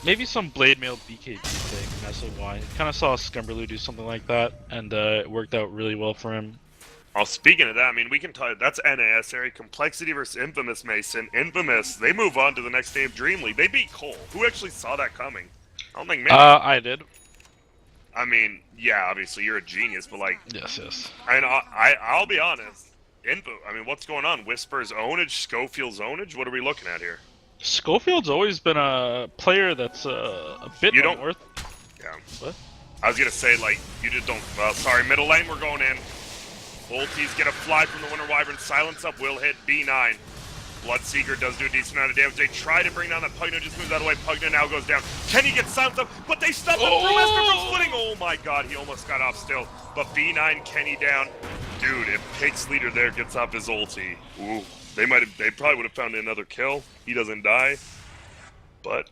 Maybe some Blade Mail BKB thing. That's why. Kind of saw Scumberloo do something like that, and it worked out really well for him. Oh, speaking of that, I mean, we can talk. That's NAS area. Complexity versus Infamous Mason. Infamous, they move on to the next day of Dream League. They beat Cole. Who actually saw that coming? I don't think many. I did. I mean, yeah, obviously you're a genius, but like, Yes. I mean, I'll be honest. I mean, what's going on? Whisper's ownage, Schofield's ownage. What are we looking at here? Schofield's always been a player that's a bit You don't- unworth. Yeah. What? I was gonna say, like, you just don't. Well, sorry, middle lane, we're going in. Ulti's gonna fly from the Winter Wyvern. Silence up will hit B9. Bloodseeker does do a decent amount of damage. They try to bring down that Pugna, just moves out of the way. Pugna now goes down. Can he get silenced up? But they stop him from Esper from splitting. Oh my god, he almost got off still. But B9, Kenny down. Dude, if Pig's leader there gets off his ulti, ooh, they probably would have found another kill. He doesn't die. But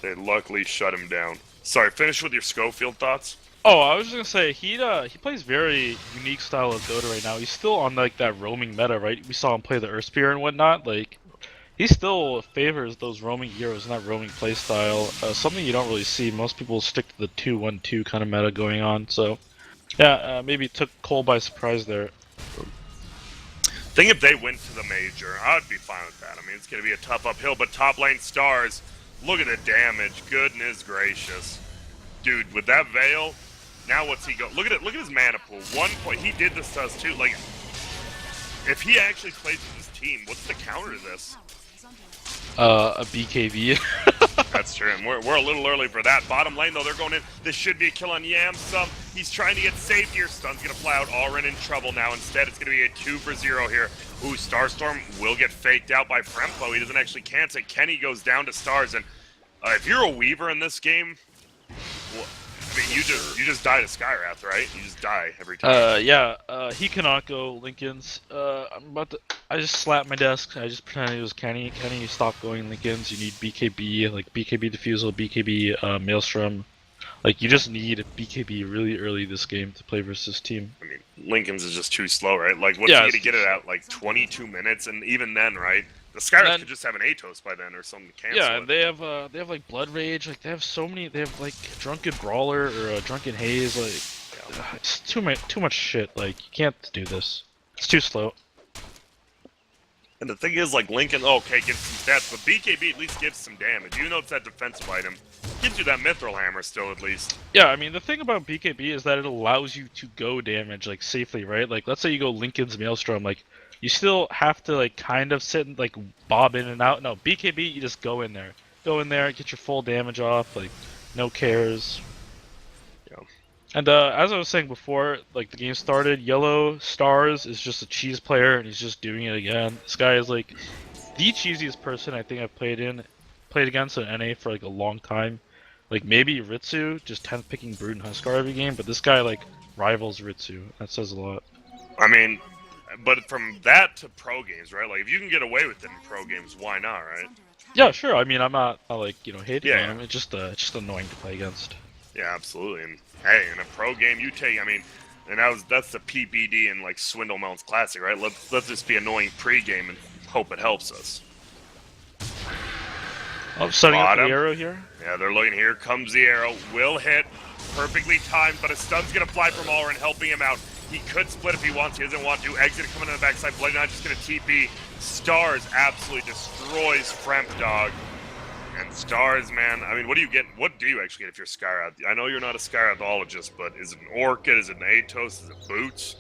they luckily shut him down. Sorry, finish with your Schofield thoughts. Oh, I was just gonna say he plays very unique style of Dota right now. He's still on like that roaming meta, right? We saw him play the Earth Spear and whatnot. Like he still favors those roaming heroes and that roaming playstyle. Something you don't really see. Most people stick to the 2-1-2 kind of meta going on. So yeah, maybe took Cole by surprise there. think if they went to the major, I'd be fine with that. I mean, it's going to be a tough uphill, but top lane Stars, look at the damage. Goodness gracious. Dude, with that Veil, now what's he go? Look at it. Look at his mana pool. 1 point. He did this to us too. Like, if he actually plays with his team, what's the counter to this? A BKB. That's true, and we're a little early for that. Bottom lane, though, they're going in. This should be a kill on Yamsum. He's trying to get saved here. Stun's going to fly out. Allrin in trouble now. Instead, it's going to be a 2-for-0 here. Ooh, Starstorm will get faked out by Frempo. He doesn't actually cancel it. Kenny goes down to Stars, and if you're a Weaver in this game, well, I mean, you just die to Skywrath, right? You just die every time. Yeah, he cannot go Lincolns. I just slapped my desk. I just pretended it was Kenny. Kenny, stop going Lincolns. You need BKB, like BKB Diffusal, BKB Maelstrom. Like, you just need BKB really early this game to play versus team. I mean, Lincoln's is just too slow, right? Like, what's he going to get it at? Like, 22 minutes? And even then, right? The Skywrath could just have an Atos by then or something to cancel Yeah, it. and they have like Blood Rage. Like, they have so many. They have like Drunken Brawler or Drunken Haze. Like, it's too much shit. Like, you can't do this. It's too slow. And the thing is, like, Lincoln, okay, gives some stats, but BKB at least gives some damage. Even though it's that defensive item, gives you that Mithril Hammer still, at least. Yeah, I mean, the thing about BKB is that it allows you to go damage, like, safely, right? Like, let's say you go Lincoln's Maelstrom, like, you still have to, like, kind of sit and, like, bob in and out. No, BKB, you just go in there. Go in there, get your full damage off, like, no cares. Yeah. And, as I was saying before, like, the game started, Yellow Stars is just a cheese player, and he's just doing it again. This guy is, like, the cheesiest person I think I've played against in NA for, like, a long time. Like, maybe Ritsu, just 10th picking Brood and Huskar every game, but this guy, like, rivals Ritsu. That says a lot. I mean, but from that to pro games, right? Like, if you can get away with it in pro games, why not, right? Yeah, sure. I mean, I'm not like, you know, hating Yeah. on him. It's just annoying to play against. Yeah, absolutely. And, hey, in a pro game, you take, I mean, and that's the PBD in, like, Swindle Melons Classic, right? Let's just be annoying pre-game and hope it helps us. Oh, setting up Bottom. the arrow here. Yeah, they're looking. Here comes the arrow. Will hit. Perfectly timed, but a stun's going to fly from Allrin, helping him out. He could split if he wants. He doesn't want to. Exit coming on the backside. Bloody Nine just going to TP. Stars absolutely destroys Fremp Dog. And Stars, man, I mean, what do you get? What do you actually get if you're Skywrath? I know you're not a Skywrathologist, but is it an Orchid? Is it an Atos? Is it Boots?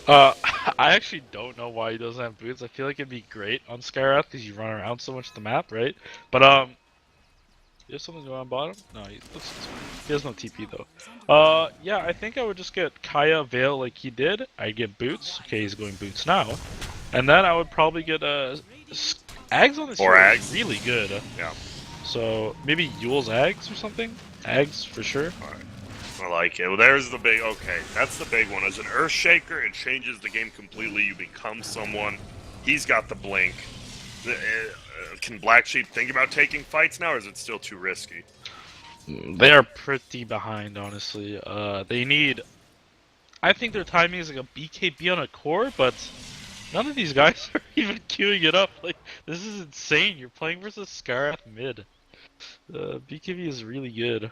I actually don't know why he doesn't have boots. I feel like it'd be great on Skywrath because you run around so much the map, right? But there's something going on bottom? No, he has no TP though. Yeah, I think I would just get Kaya Veil like he did. I'd get boots. Okay, he's going boots now. And then I would probably get Ags on this Or hero is Ags. really good. Yeah. So maybe Yule's Ags or something? Ags for sure. All right. I like it. Well, there's the big, okay, that's the big one. As an Earthshaker, it changes the game completely. You become someone. He's got the blink. Can Black Sheep think about taking fights now, or is it still too risky? They are pretty behind, honestly. They need... I think their timing is like a BKB on a core, but none of these guys are even queuing it up. Like, this is insane. You're playing versus Skywrath mid. BKB is really good.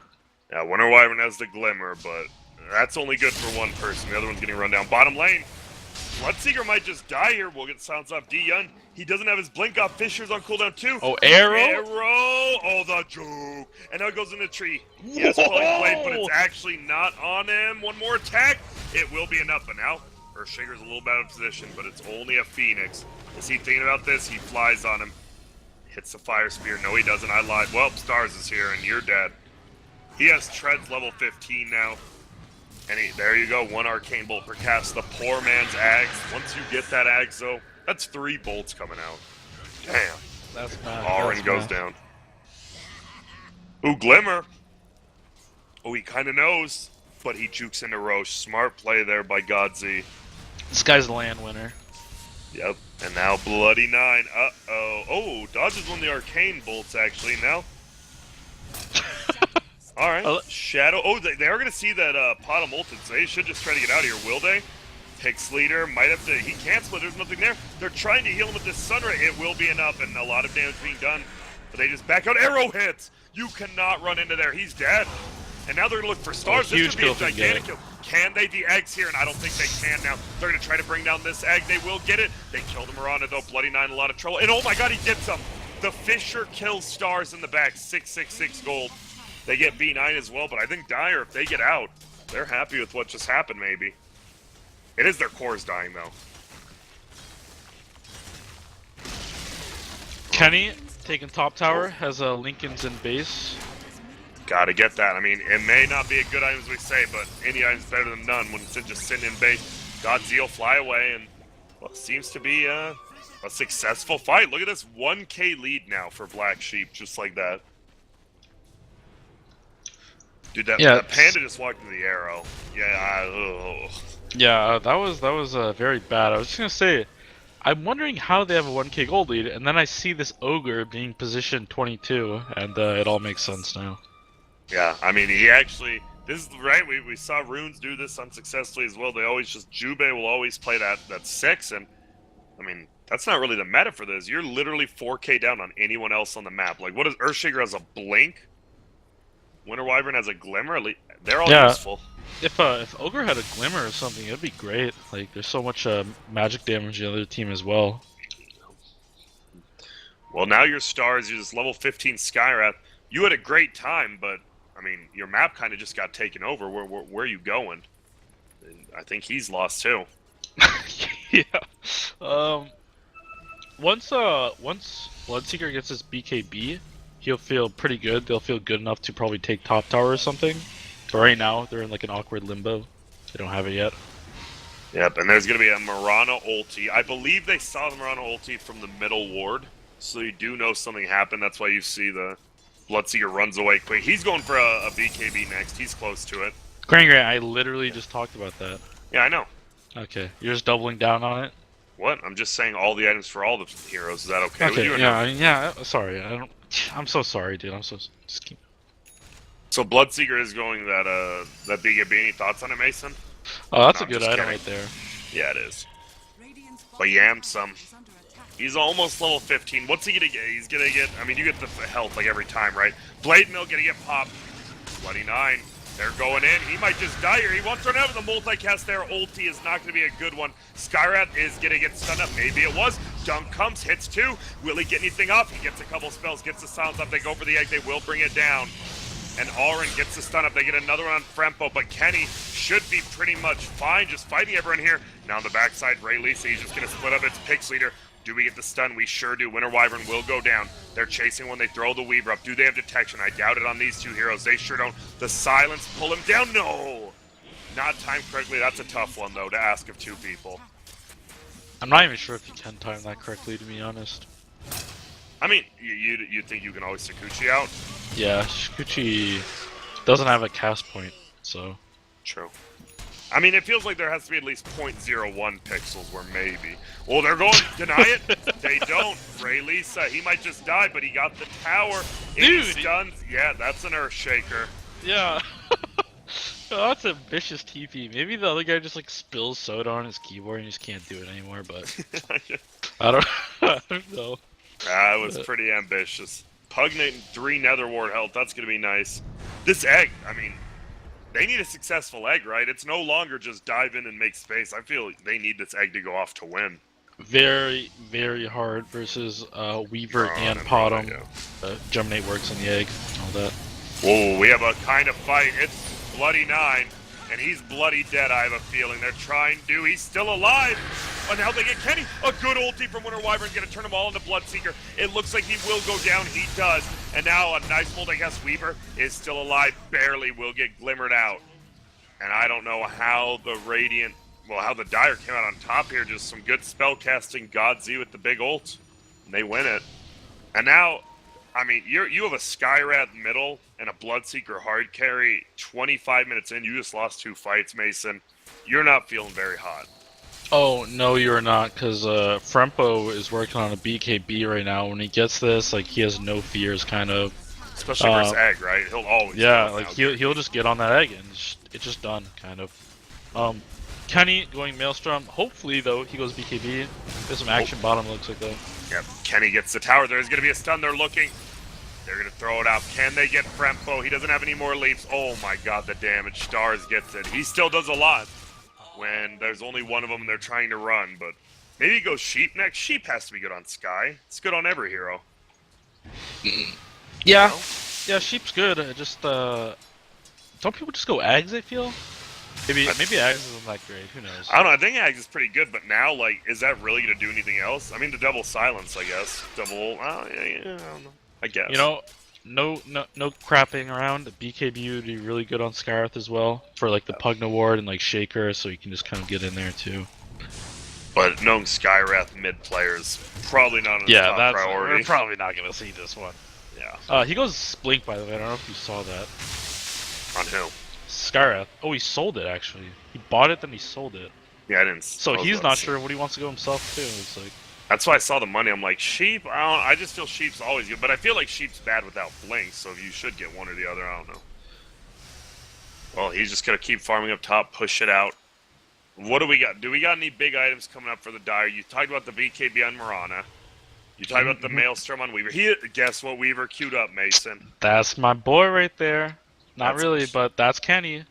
Yeah, Wonder Wyvern has the Glimmer, but that's only good for one person. The other one's getting run down. Bottom lane, Bloodseeker might just die here. We'll get silence off D-Yun. He doesn't have his blink off. Fisher's on cooldown too. Oh, arrow? Arrow! Oh, the joke! And now it goes in the tree. Yes, Pulling Blade, but it's actually not on him. One more attack. It will be enough, but now Earthshaker's a little bit out of position, but it's only a Phoenix. Is he thinking about this? He flies on him. Hits the Fire Spear. No, he doesn't. I lied. Well, Stars is here, and you're dead. He has Treads level 15 now. And there you go, 1 Arcane Bolt per cast. The poor man's Ags. Once you get that Ags, though, that's 3 bolts coming out. Damn. That's bad. Allrin goes down. Ooh, Glimmer. Oh, he kind of knows, but he jukes into Roche. Smart play there by Godzi. This guy's the land winner. Yep. And now Bloody Nine. Uh-oh. Oh, dodges one of the Arcane Bolts, actually. Now... All right, Shadow. Oh, they are going to see that pot of Molten, so they should just try to get out of here, will they? Pix Leader might have to. He can't split. There's nothing there. They're trying to heal him with this Sunray. It will be enough, and a lot of damage being done. But they just back out. Arrow hits. You cannot run into there. He's dead. And now they're going to look for Stars. This huge could be a kill if he gigantic get kill. Can they? The egg's here, and I don't think they can now. They're going to try to bring down this egg. They will get it. They killed the Miranda, though. Bloody Nine, a lot of trouble. And oh my god, he gets them. The Fisher kills Stars in the back. 666 gold. They get B9 as well, but I think Dire, if they get out, they're happy with what just happened, maybe. It is their cores dying, though. Kenny taking top tower, has Lincoln's in base. Gotta get that. I mean, it may not be a good item as we say, but any item's better than none when it's just sitting in base. NADCL fly away, and well, seems to be a successful fight. Look at this 1k lead now for Black Sheep, just like that. Dude, that panda just walked into the arrow. Yeah, Yeah, that was very bad. I was just gonna say, I'm wondering how they have a 1k gold lead, and then I see this ogre being positioned 22, and it all makes sense now. Yeah, I mean, he actually, this is right, we saw Runes do this unsuccessfully as well. They always just, Jube will always play that 6, and I mean, that's not really the meta for this. You're literally 4k down on anyone else on the map. Like, what is, Earthshaker has a blink? Winter Wyvern has a glimmer? They're all useful. If Ogre had a glimmer or something, it'd be great. Like, there's so much magic damage in the other team as well. Well, now your Stars, you're this level 15 Skywrath. You had a great time, but I mean, your map kind of just got taken over. Where are you going? And I think he's lost too. Yeah. Once Bloodseeker gets his BKB, he'll feel pretty good. They'll feel good enough to probably take top tower or something. But right now, they're in like an awkward limbo. They don't have it yet. Yep, and there's going to be a Mirana ulti. I believe they saw the Mirana ulti from the middle ward, so you do know something happened. That's why you see the Bloodseeker runs away quick. He's going for a BKB next. He's close to it. Grant, I literally just talked about that. Yeah, I know. Okay, you're just doubling down on it? What? I'm just saying all the items for all the heroes. Is that okay with you? Yeah, sorry. I'm so sorry, dude. Just keep... So Bloodseeker is going that BKB. Any thoughts on it, Mason? Oh, that's No, a good item right there. Yeah, it is. But Yamsum, he's almost level 15. What's he gonna get? He's gonna get, I mean, you get the health like every time, right? Blade Mill gonna get popped. 29. They're going in. He might just die here. He wants to run out of the multicast there. Ulti is not gonna be a good one. Skywrath is gonna get stunned up. Maybe it was. Dunk comes, hits 2. Will he get anything up? He gets a couple spells, gets the silence up. They go for the egg. They will bring it down. And Auron gets the stun up. They get another one on Frempo, but Kenny should be pretty much fine just fighting everyone here. Now on the backside, Ray Lisa, he's just going to split up its Pix leader. Do we get the stun? We sure do. Winter Wyvern will go down. They're chasing when they throw the Weaver up. Do they have detection? I doubt it on these two heroes. They sure don't. The silence, pull him down. No! Not timed correctly. That's a tough one, though, to ask of two people. I'm not even sure if you can time that correctly, to be honest. I mean, you think you can always Sakuchi out? Yeah, Shikuchi doesn't have a cast point, so... True. I mean, it feels like there has to be at least 0.01 pixels where maybe. Well, they're going to deny it. They don't. Ray Lisa, he might just die, but he got the tower. Dude! Stunned. Yeah, that's an Earthshaker. Yeah. Oh, that's a vicious TP. Maybe the other guy just like spills soda on his keyboard and he just can't do it anymore, but... I don't know. That was pretty ambitious. Pugnate and 3 Nether Ward health. That's going to be nice. This egg, I mean, they need a successful egg, right? It's no longer just dive in and make space. I feel they need this egg to go off to win. Very, very hard versus Weaver and Potom. Germinate works on the egg and all that. Whoa, we have a kind of fight. It's Bloody 9, and he's bloody dead, I have a feeling. They're trying to. He's still alive. And now they get Kenny. A good ulti from Winter Wyvern. Going to turn them all into Bloodseeker. It looks like he will go down. He does. And now a nice ult, I guess. Weaver is still alive. Barely will get glimmered out. And I don't know how the Radiant, well, how the Dire came out on top here. Just some good spell casting. Godzi with the big ult. And they win it. And now, I mean, you have a Skywrath middle and a Bloodseeker hard carry. 25 minutes in, you just lost 2 fights, Mason. You're not feeling very hot. Oh, no, you're not, because Frempo is working on a BKB right now. When he gets this, like, he has no fears, kind of. Especially versus egg, right? He'll always... Yeah, like, he'll just get on that egg, and it's just done, kind of. Kenny going Maelstrom. Hopefully, though, he goes BKB. There's some action bottom, looks like, though. Yep, Kenny gets the tower. There's going to be a stun. They're looking. They're gonna throw it out. Can they get Frempo? He doesn't have any more leaps. Oh my god, the damage. Stars gets it. He still does a lot when there's only one of them and they're trying to run, but maybe he goes Sheep next. Sheep has to be good on Sky. It's good on every hero. Yeah, You know? yeah, Sheep's good. Just don't people just go Ags? I feel maybe Ags isn't that great. Who knows? I don't know. I think Ags is pretty good, but now, like, is that really gonna do anything else? I mean, the double silence, I guess. Double. Yeah, I don't know. I guess. You know, no crapping around. BKB would be really good on Skyrath as well for like the Pugna ward and like Shaker, so you can just kind of get in there too. But knowing Skywrath mid players, probably not a Yeah, top that's priority. we're probably not gonna see this one. Yeah. He goes Blink, by the way. I don't know if you saw that. On who? Skyrath. Oh, he sold it actually. He bought it, then he sold it. Yeah, I didn't. So I was he's about not to say. sure what he wants to go himself too. It's like, That's why I saw the money. I'm like, Sheep? I just feel Sheep's always good. But I feel like Sheep's bad without Blink, so you should get one or the other. I don't know. Well, he's just going to keep farming up top, push it out. What do we got? Do we got any big items coming up for the Dire? You talked about the BKB on Marana. You talked about the Maelstrom on Weaver. Guess what Weaver queued up, Mason? that's my boy right there. Not That's- really, but that's Kenny.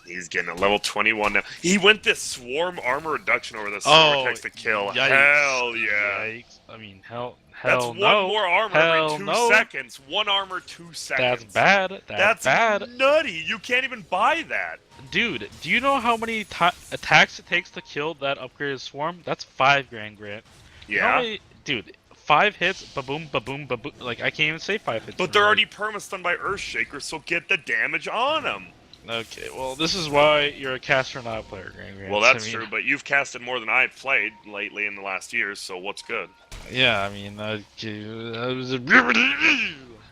He's getting a level 21 now. He went this Swarm armor reduction over the Oh, Vortex to kill. yikes. Hell yeah. Yikes. I mean, hell That's no. one more armor Hell every 2 no. seconds. One armor, 2 seconds. That's bad. That's bad. nutty. You can't even buy that. Dude, do you know how many attacks it takes to kill that upgraded swarm? That's 5 grand, Grant. You know how Yeah. many- dude, 5 hits, ba-boom, ba-boom, ba-boom. Like, I can't even say 5 hits. But they're already perma-stunned by Earthshaker, so get the damage on them. Okay, well, this is why you're a caster, not a player, Grant. Well, that's true, but you've casted more than I've played lately in the last years, so what's good? Yeah, I mean, that was a...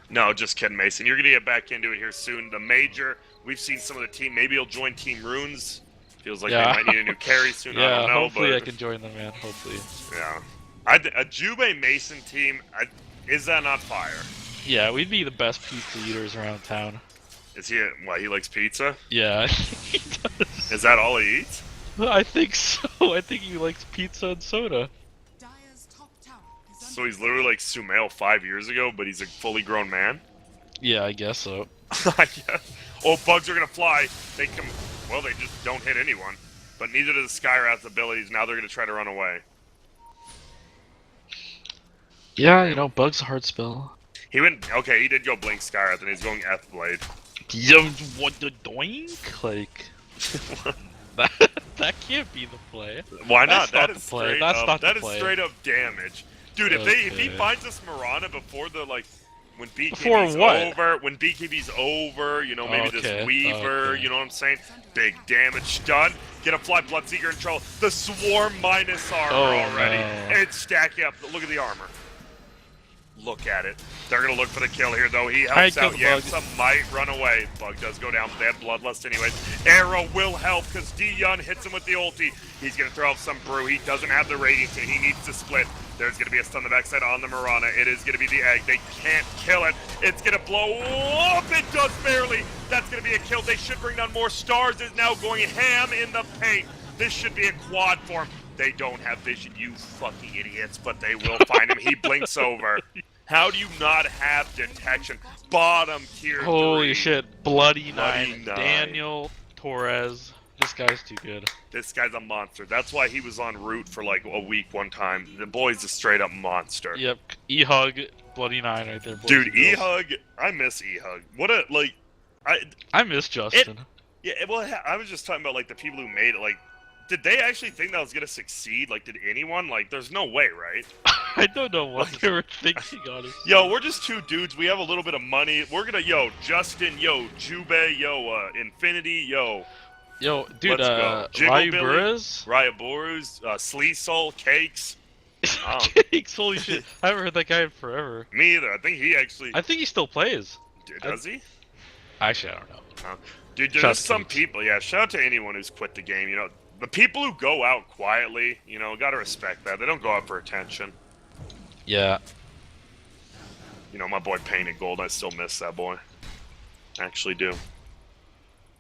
No, just kidding, Mason. You're going to get back into it here soon. The Major, we've seen some of the team. Maybe he'll join Team Runes. Feels like Yeah. they might need a new carry soon. I Yeah, don't know, hopefully but I can join them, man. Hopefully. yeah. A Jubei Mason team, is that not fire? Yeah, we'd be the best pizza eaters around town. Is he, what, he likes pizza? Yeah, he does. Is that all he eats? I think so. I think he likes pizza and soda. Dire's top tower is So he's literally like Sumail 5 years ago, but he's a fully grown man? Yeah, I guess so. I guess. Oh, bugs are gonna fly. They can, well, they just don't hit anyone. But neither do the Skyrath's abilities. Now they're gonna try to run away. Yeah, you know, Bug's a hard spell. He went, okay, he did go Blink Skyrath, and he's going F-Blade. Yo, what the doink? Like, that can't be the play. Why not? That's not That the is play. straight That's up, not the that is play. straight up damage. Dude, if he Okay. finds this Marana before the, like, when Before BKB's what? over, when BKB's over, you know, maybe Okay, this Weaver, okay. you know what I'm saying? Big damage done. Get a Fly Bloodseeker in trouble. The Swarm minus armor Oh, already. no. It's stacking up. Look at the armor. Look at it. They're gonna look for the kill here, though. He Alright, helps kill out. the Yeah, Bug. some might run away. Bug does go down, but they have Bloodlust anyways. Arrow will help because Dion hits him with the ulti. He's gonna throw out some brew. He doesn't have the radiant, so he needs to split. There's gonna be a stun on the backside on the Marana. It is gonna be the egg. They can't kill it. It's gonna blow up. It does barely. That's gonna be a kill. They should bring down more stars. Is now going ham in the paint. This should be a quad form. They don't have vision, you fucking idiots, but they will find him. He blinks over. How do you not have detection? Bottom tier Holy 3. shit. Bloody Bloody nine. nine. Daniel Torres. This guy's too good. This guy's a monster. That's why he was on route for like a week one time. The boy's a straight up monster. Yep. E-Hug. Bloody nine right there. boys Dude, and girls. E-Hug, I miss E-Hug. What a, like, I miss Justin. yeah, well, I was just talking about, like, the people who made it, like, did they actually think that was gonna succeed? Like, did anyone? Like, there's no way, right? I don't know what they were thinking, honestly. Yo, we're just two dudes. We have a little bit of money. We're gonna, yo, Justin, yo, Jubei, yo, Infinity, yo, Yo, dude, Let's go. Ryu Jiggle Burris? Rayaborus, Sleesol, Cakes. Oh. Cakes, holy shit. I haven't heard that guy in forever. Me either. I think he actually, I think he still plays. does he? Actually, I don't know. Dude, Shout out there's to some Cakes. people, yeah, shout out to anyone who's quit the game, you know. The people who go out quietly, you know, gotta respect that. They don't go out for attention. Yeah. You know, my boy Painted Gold, I still miss that boy. Actually do.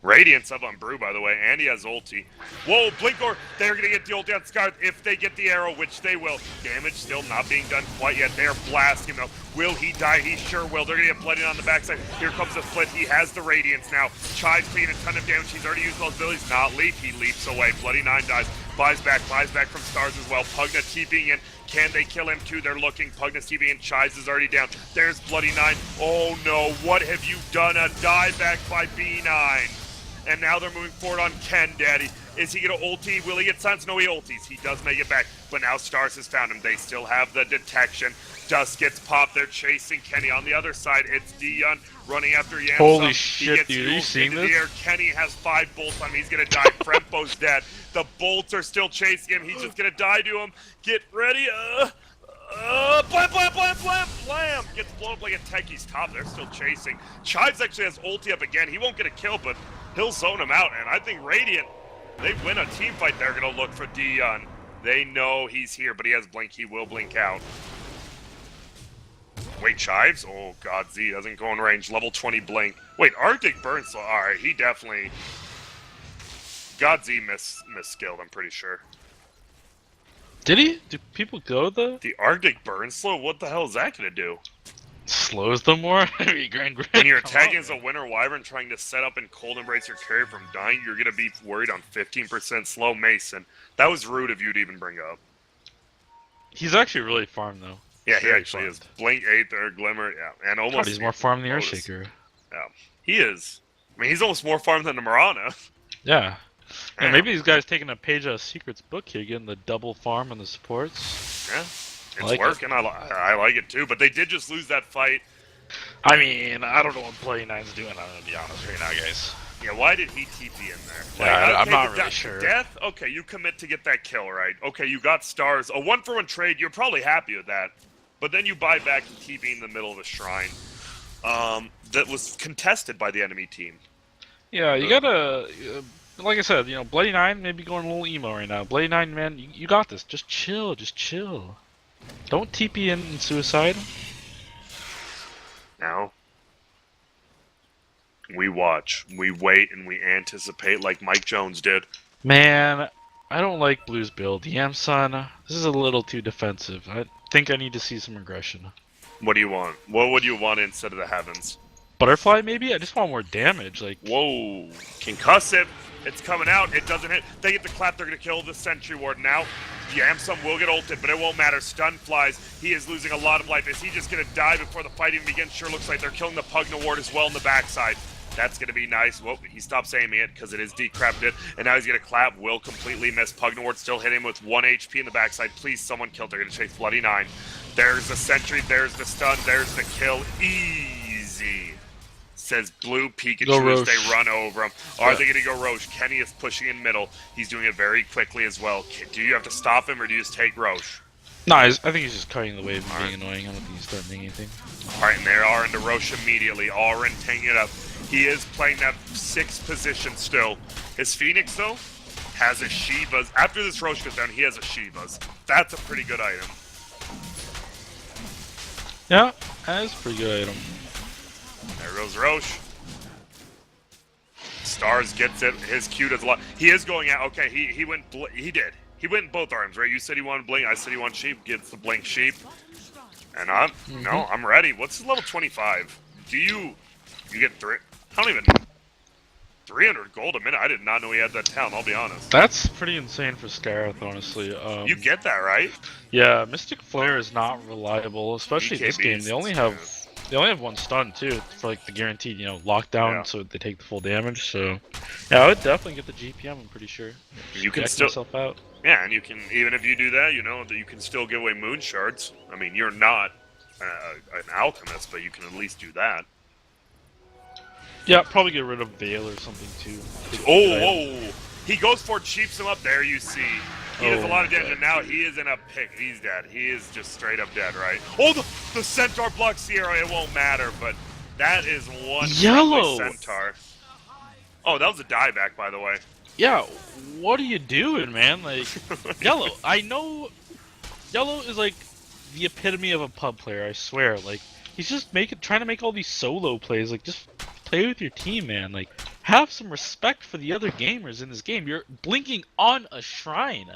Radiance up on Brew, by the way, and he has ulti. Whoa, Blinkor, they're going to get the ulti on Scar if they get the arrow, which they will. Damage still not being done quite yet. They're blasting him, though. Will he die? He sure will. They're going to get blooded on the backside. Here comes the split. He has the Radiance now. Chive's taking a ton of damage. He's already used those abilities. Not Leap. He leaps away. Bloody 9 dies. Buys back from Stars as well. Pugna TPing in. Can they kill him too? They're looking. Pugna's TPing in. Chives is already down. There's Bloody 9. Oh no, what have you done? A dieback by B9. And now they're moving forward on Ken, Daddy. Is he gonna ulti? Will he get silence? No, he ultis. He does make it back, but now Stars has found him. They still have the detection. Dust gets popped. They're chasing Kenny. On the other side, it's Dion running after Yamsum. Holy He shit, gets dude. Are you moved seeing into this? the air. Kenny has 5 bolts on him. He's gonna die. Frempo's dead. The bolts are still chasing him. He's just gonna die to him. Get ready. Blam, blam, blam, blam, blam! Gets blown up like a Techie's top. They're still chasing. Chives actually has ulti up again. He won't get a kill, but he'll zone him out. And I think Radiant, they win a team fight. They're going to look for Dion. They know he's here, but he has blink. He will blink out. Wait, Chives? Oh, God, Z doesn't go in range. Level 20 blink. Wait, Arctic Burn Slow. All right, he definitely... God Z misskilled, I'm pretty sure. Did he? Do people go the The Arctic Burn Slow? What the hell is that going to do? slows them more? I mean, Grand. When you're come attacking on, as a man. Winter Wyvern trying to set up and cold embrace your carry from dying, you're going to be worried on 15% slow Mason. That was rude of you to even bring up. He's actually really farmed though. Yeah, he Very actually is. farmed. Blink 8 there, Glimmer, yeah. And God, almost... he's more farmed than the Otis. Earthshaker. Yeah, he is. I mean, he's almost more farmed than the Marana. Yeah. Yeah. And maybe these guys taking a page out of Secret's book here, getting the double farm and the supports. Yeah, it's like it. working. I like it too, but they did just lose that fight. I mean, I don't know what Bloody Nine's doing, I'm gonna be honest right now, guys. Yeah, why did he TP in there? Yeah, I'm not the really sure. Death? Okay, you commit to get that kill, right? Okay, you got Stars. A 1-for-1 trade, you're probably happy with that. But then you buy back the TP in the middle of the shrine. That was contested by the enemy team. Yeah, you gotta, like I said, you know, Bloody Nine maybe going a little emo right now. Bloody Nine, man, you got this. Just chill, just chill. Don't TP in suicide. Now, we watch, we wait, and we anticipate like Mike Jones did. Man, I don't like Blue's build. Yamsun, this is a little too defensive. I think I need to see some aggression. What do you want? What would you want instead of the Heavens? Butterfly, maybe? I just want more damage. Like, Whoa, concussive. It's coming out. It doesn't hit. They get the clap. They're going to kill the Sentry Ward now. Yamsum will get ulted, but it won't matter. Stun flies. He is losing a lot of life. Is he just going to die before the fight even begins? Sure looks like they're killing the Pugna Ward as well in the backside. That's going to be nice. Whoa, he stops aiming it because it is decrepit. And now he's going to clap. Will completely miss. Pugna Ward still hitting him with 1 HP in the backside. Please, someone kill. They're going to chase Bloody 9. There's the Sentry. There's the stun. There's the kill. Easy. Says Blue Pikachu as they run over him. Are they going to go Roche? Kenny is pushing in middle. He's doing it very quickly as well. Do you have to stop him or do you just take Roche? no, I think he's just cutting the wave and being annoying. I don't think he's threatening anything. Alright, and they are into Roche immediately. Auron taking it up. He is playing that 6th position still. His Phoenix, though, has a Shiva's. After this Roche goes down, he has a Shiva's. That's a pretty good item. Yeah, that's a pretty good item. There goes Roche. Stars gets it. His Q does a lot. He is going out. Okay, he went. He did. He went in both arms, right? You said he wanted blink. I said he wanted sheep. Gets the blink sheep. And no, I'm ready. What's his level 25? Do you get 3? I don't even. 300 gold a minute. I did not know he had that talent. I'll be honest. That's pretty insane for Scarith, honestly. You get that, right? Yeah, Mystic Flare is not reliable, especially this BK game. Beast, They only have 1 stun too for like the guaranteed, you know, lockdown, Yeah. so they take the full damage. So yeah, I would definitely get the GPM. I'm pretty sure. You can Jack still. myself out. Yeah, and you can, even if you do that, you know, that you can still give away moon shards. I mean, you're not an alchemist, but you can at least do that. Yeah, probably get rid of Veil or something too. Oh, he goes for it, cheaps him up. There you see. He does a Oh lot of my damage, and now he is in a pick. He's dead. He is just straight up dead, right? Oh, the Centaur blocks Sierra. It won't matter, but that is one Yellow! friendly Centaur. Oh, that was a dieback, by the way. Yeah, what are you doing, man? Like, Yellow. I know Yellow is like the epitome of a pub player. I swear. Like, he's just trying to make all these solo plays. Like, just play with your team, man. Like, have some respect for the other gamers in this game. You're blinking on a shrine.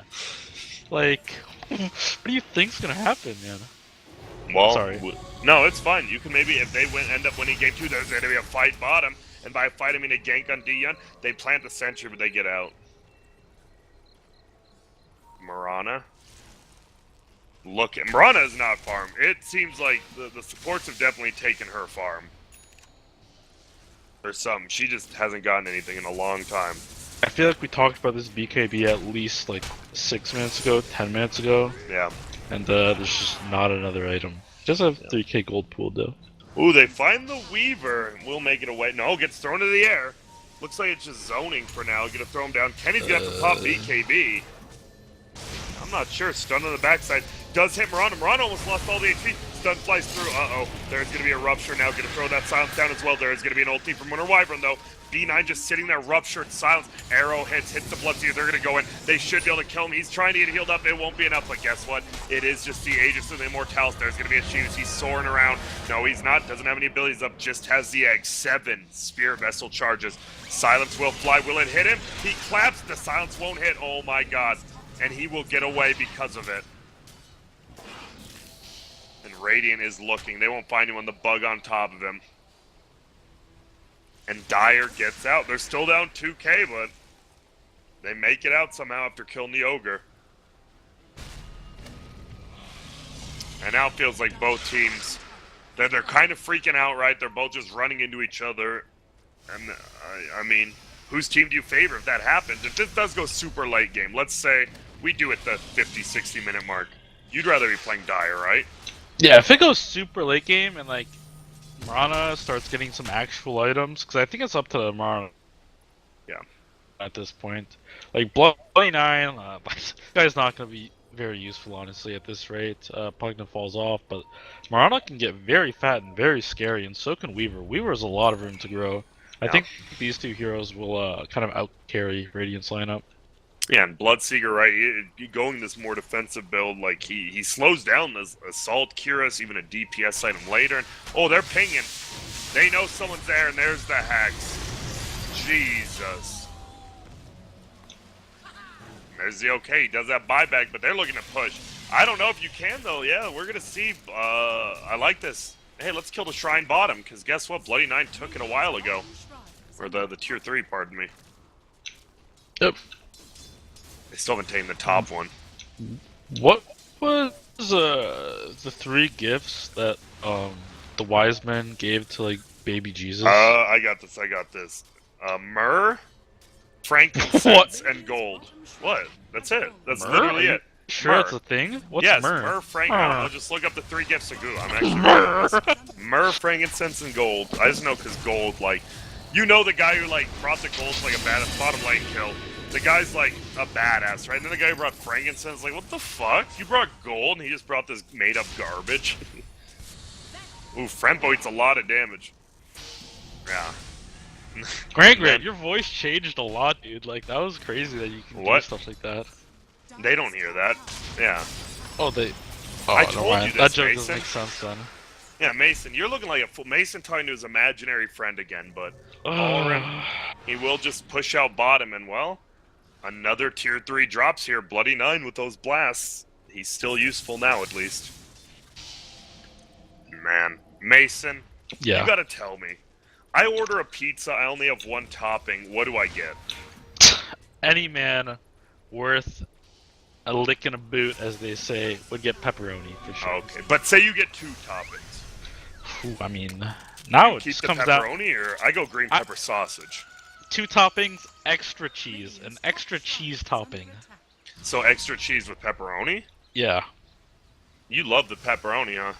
Like, what do you think's gonna happen, man? Well, Sorry. No, it's fine. You can maybe, if they end up winning game 2, there's going to be a fight bottom. And by fight, I mean a gank on D-Yun. They plant the sentry, but they get out. Marana. Marana is not farm. It seems like the supports have definitely taken her farm. Or something. She just hasn't gotten anything in a long time. I feel like we talked about this BKB at least like 6 minutes ago, 10 minutes ago, Yeah. and there's just not another item. Just have 3k gold pool though. Ooh, they find the Weaver. We'll make it away. No, gets thrown into the air. Looks like it's just zoning for now. Gonna throw him down. Kenny's gonna have to pop BKB. I'm not sure. Stun on the backside. Does hit Miranda. Miranda almost lost all the HP. Stun flies through. Uh-oh. There's going to be a Rupture now. Going to throw that Silence down as well. There's going to be an ulti from Winter Wyvern, though. B9 just sitting there. Ruptured. Silence. Arrow hits the Bloodseeker. They're going to go in. They should be able to kill him. He's trying to get healed up. It won't be enough, but guess what? It is just the Aegis of the Immortals. There's going to be a Shoes. He's soaring around. No, he's not. Doesn't have any abilities up. Just has the egg. 7 Spirit Vessel charges. Silence will fly. Will it hit him? He claps. The Silence won't hit. Oh, my God. And he will get away because of it. And Radiant is looking. They won't find him on the bug on top of him. And Dire gets out. They're still down 2k, but they make it out somehow after killing the Ogre. And now it feels like both teams, they're kind of freaking out, right? They're both just running into each other. And I mean, whose team do you favor if that happens? If this does go super late game, let's say we do it the 50, 60 minute mark. You'd rather be playing Dire, right? Yeah, if it goes super late game and like Marana starts getting some actual items, because I think it's up to Marana. Yeah. At this point, like Bloody 9, this guy's not going to be very useful, honestly, at this rate. Pugna falls off, but Marana can get very fat and very scary, and so can Weaver. Weaver has a lot of room to grow. I think these two heroes will kind of out-carry Radiant's lineup. Yeah, and Bloodseeker, right, going this more defensive build, like, he slows down this Assault Curious, even a DPS item later. And, oh, they're pinging. They know someone's there, and there's the Hex. Jesus. There's the okay, he does that buyback, but they're looking to push. I don't know if you can, though. Yeah, we're going to see. I like this. Hey, let's kill the Shrine bottom, because guess what? Bloody 9 took it a while ago. Or the tier 3, pardon me. Yep. They still haven't taken the top one. What was the 3 gifts that the wise men gave to like baby Jesus? I got this. Myrrh, frankincense, and gold. What? That's it. That's Myrrh? literally it. Sure, Myrrh. it's a thing? What's Yes, myrrh? Frank. I don't know. Just look up the 3 gifts of Google. I'm actually Myrrh, frankincense, and gold. I just know because gold, like, you know, the guy who like brought the gold to like a badass bottom lane kill. The guy's like a badass, right? And then the guy who brought frankincense, like, what the fuck? You brought gold, and he just brought this made-up garbage. Ooh, Frempo eats a lot of damage. Yeah. Greg, your voice changed a lot, dude. Like, that was crazy that you can do stuff like that. They don't hear that. Yeah. Oh, they... Oh, I never told mind. you this, That joke Mason. doesn't make sense then. Yeah, Mason, you're looking like a fool. Mason talking to his imaginary friend again, but Ulrich, he will just push out bottom, and well, another tier 3 drops here. Bloody 9 with those blasts. He's still useful now, at least. Man, Mason, Yeah. you gotta tell me. I order a pizza, I only have 1 topping. What do I get? Any man worth a lick in a boot, as they say, would get pepperoni for sure. Okay, but say you get 2 toppings. Ooh, I mean, now it Keep just the comes out pepperoni, or I go green pepper sausage. 2 toppings, extra cheese, an extra cheese topping. So extra cheese with pepperoni? Yeah. You love the pepperoni, huh?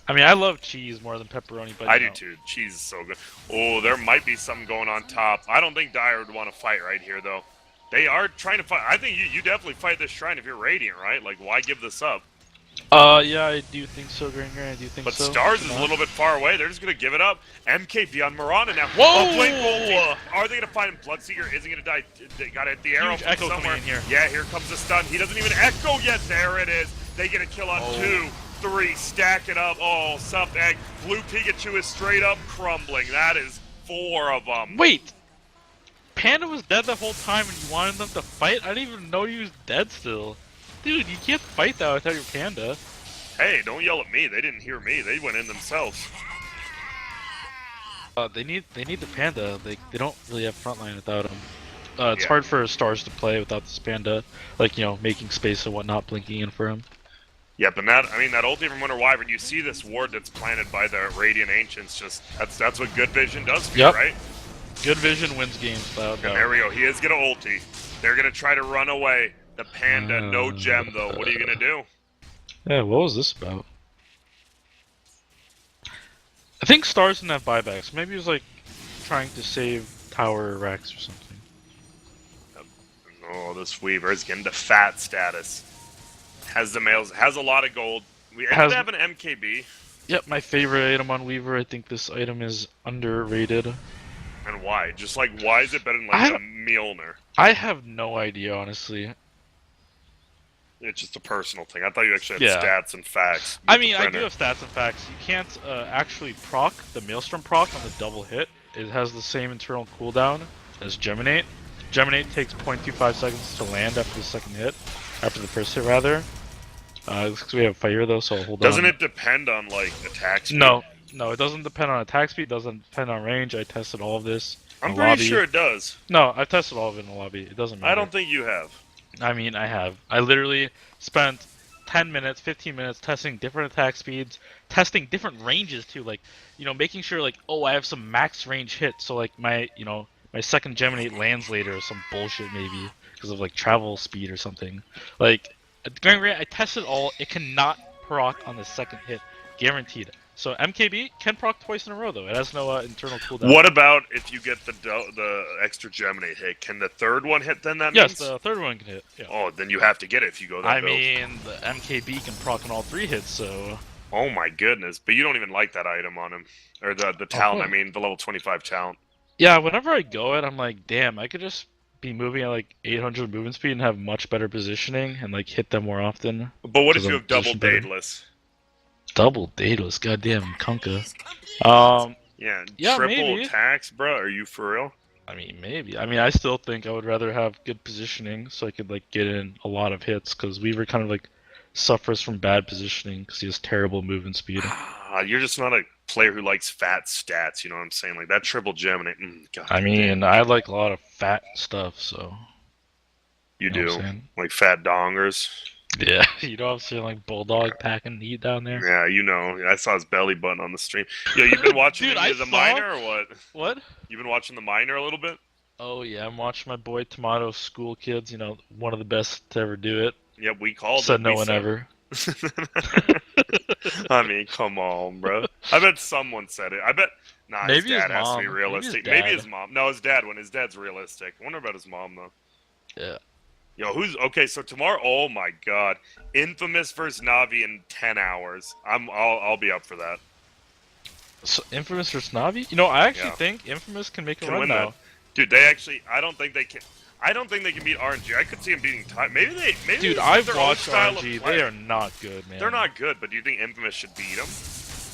I mean, I love cheese more than pepperoni, but I do too. Cheese is so good. Oh, there might be something going on top. I don't think Dire would want to fight right here, though. They are trying to fight. I think you definitely fight this Shrine if you're Radiant, right? Like, why give this up? Yeah, I do think so, Green. I do think But so. Stars is a little bit far away. They're just going to give it up. MKB on Mirana now. Whoa! Oh, Blink ulti. Are they going to find him? Bloodseeker isn't going to die. They got to hit the arrow Huge from echo coming somewhere. in here. Yeah, here comes the stun. He doesn't even echo yet. There it is. They get a kill on 2, 3. Stack it up. Oh, sup, egg. Blue Pikachu is straight up crumbling. That is 4 of them. Wait! Panda was dead the whole time and you wanted them to fight? I didn't even know he was dead still. Dude, you can't fight that without your Panda. Hey, don't yell at me. They didn't hear me. They went in themselves. They need the Panda. They don't really have frontline without him. It's Yeah. hard for stars to play without this Panda, like, you know, making space and whatnot, blinking in for him. Yeah, but that ulti from Winter Wyvern, you see this ward that's planted by the Radiant Ancients. Just that's what good vision does for Yep. you, right? Good vision wins games without And doubt. there we go. He is gonna ulti. They're gonna try to run away. The Panda, no gem though. What are you gonna do? Yeah, what was this about? I think stars didn't have buybacks. Maybe he was like trying to save tower racks or something. Oh, this Weaver is getting to fat status. Has the males, has a lot of gold. We Has- have an MKB. Yep, my favorite item on Weaver. I think this item is underrated. And why? Just like, why is it better than I like a don't- Mjolnir? I have no idea, honestly. It's just a personal thing. I thought you actually had Yeah. stats and facts. I with the mean, I do printer. have stats and facts. You can't actually proc the Maelstrom proc on the double hit. It has the same internal cooldown as Geminate. Geminate takes 0.25 seconds to land after the second hit. After the first hit, rather. Because we have fire, though, so I'll hold Doesn't on. it depend on like attack speed? No, it doesn't depend on attack speed, doesn't depend on range. I tested all of this. I'm in pretty lobby. sure it does. No, I've tested all of it in the lobby. It doesn't matter. I don't think you have. I mean, I have. I literally spent 10 minutes, 15 minutes testing different attack speeds, testing different ranges too, like, you know, making sure like, oh, I have some max range hits, so like my, you know, my second Geminate lands later or some bullshit maybe, because of like travel speed or something. Like, at Grand Grand, I tested all, it cannot proc on the second hit, guaranteed. So MKB can proc twice in a row though, it has no internal cooldown. What about if you get the extra Geminate hit? Can the third one hit then? That Yes, means. the third one can hit, yeah. Oh, then you have to get it if you go that I build. mean, the MKB can proc on all 3 hits, so... Oh my goodness! But you don't even like that item on him, or the talent. I what? mean, the level 25 talent. Yeah, whenever I go it, I'm like, damn, I could just be moving at like 800 movement speed and have much better positioning and like hit them more often. But what if Because you I'm have double positioned better. Daedalus? Double Daedalus, goddamn Kunkka. Yeah, Yeah, triple maybe. attacks, bro. Are you for real? I mean, maybe. I mean, I still think I would rather have good positioning so I could like get in a lot of hits because Weaver kind of like suffers from bad positioning because he has terrible movement speed. You're just not a player who likes fat stats. You know what I'm saying? Like that triple Geminate. God, I mean, I like a lot of fat stuff, so. you know what do I'm saying? like fat dongers. Yeah, you know what I'm saying? Like Bulldog packing heat down there. Yeah, you know. I saw his belly button on the stream. Yo, you've been watching Dude, any I of the saw- minor or what? What? You've been watching the minor a little bit. Oh yeah, I'm watching my boy Tomato School Kids. You know, one of the best to ever do it. Yep, we called Said it. no We one said- ever. I mean, come on, bro. I bet someone said it. I bet. Nah, Maybe his his dad has to be mom. realistic. Maybe his Maybe dad. his mom. No, his dad. When his dad's realistic. I wonder about his mom though. Yeah. Yo, who's okay? So tomorrow, oh my God, Infamous versus Navi in 10 hours. I'll be up for that. So Infamous versus Navi? You know, I actually Yeah. think Infamous can make a Can run win now. that, dude. They actually, I don't think they can. I don't think they can beat RNG. I could see them beating Ty. Maybe they. Maybe Dude, this is I've their own watched style of RNG. play. They are not good, man. They're not good, but do you think Infamous should beat them?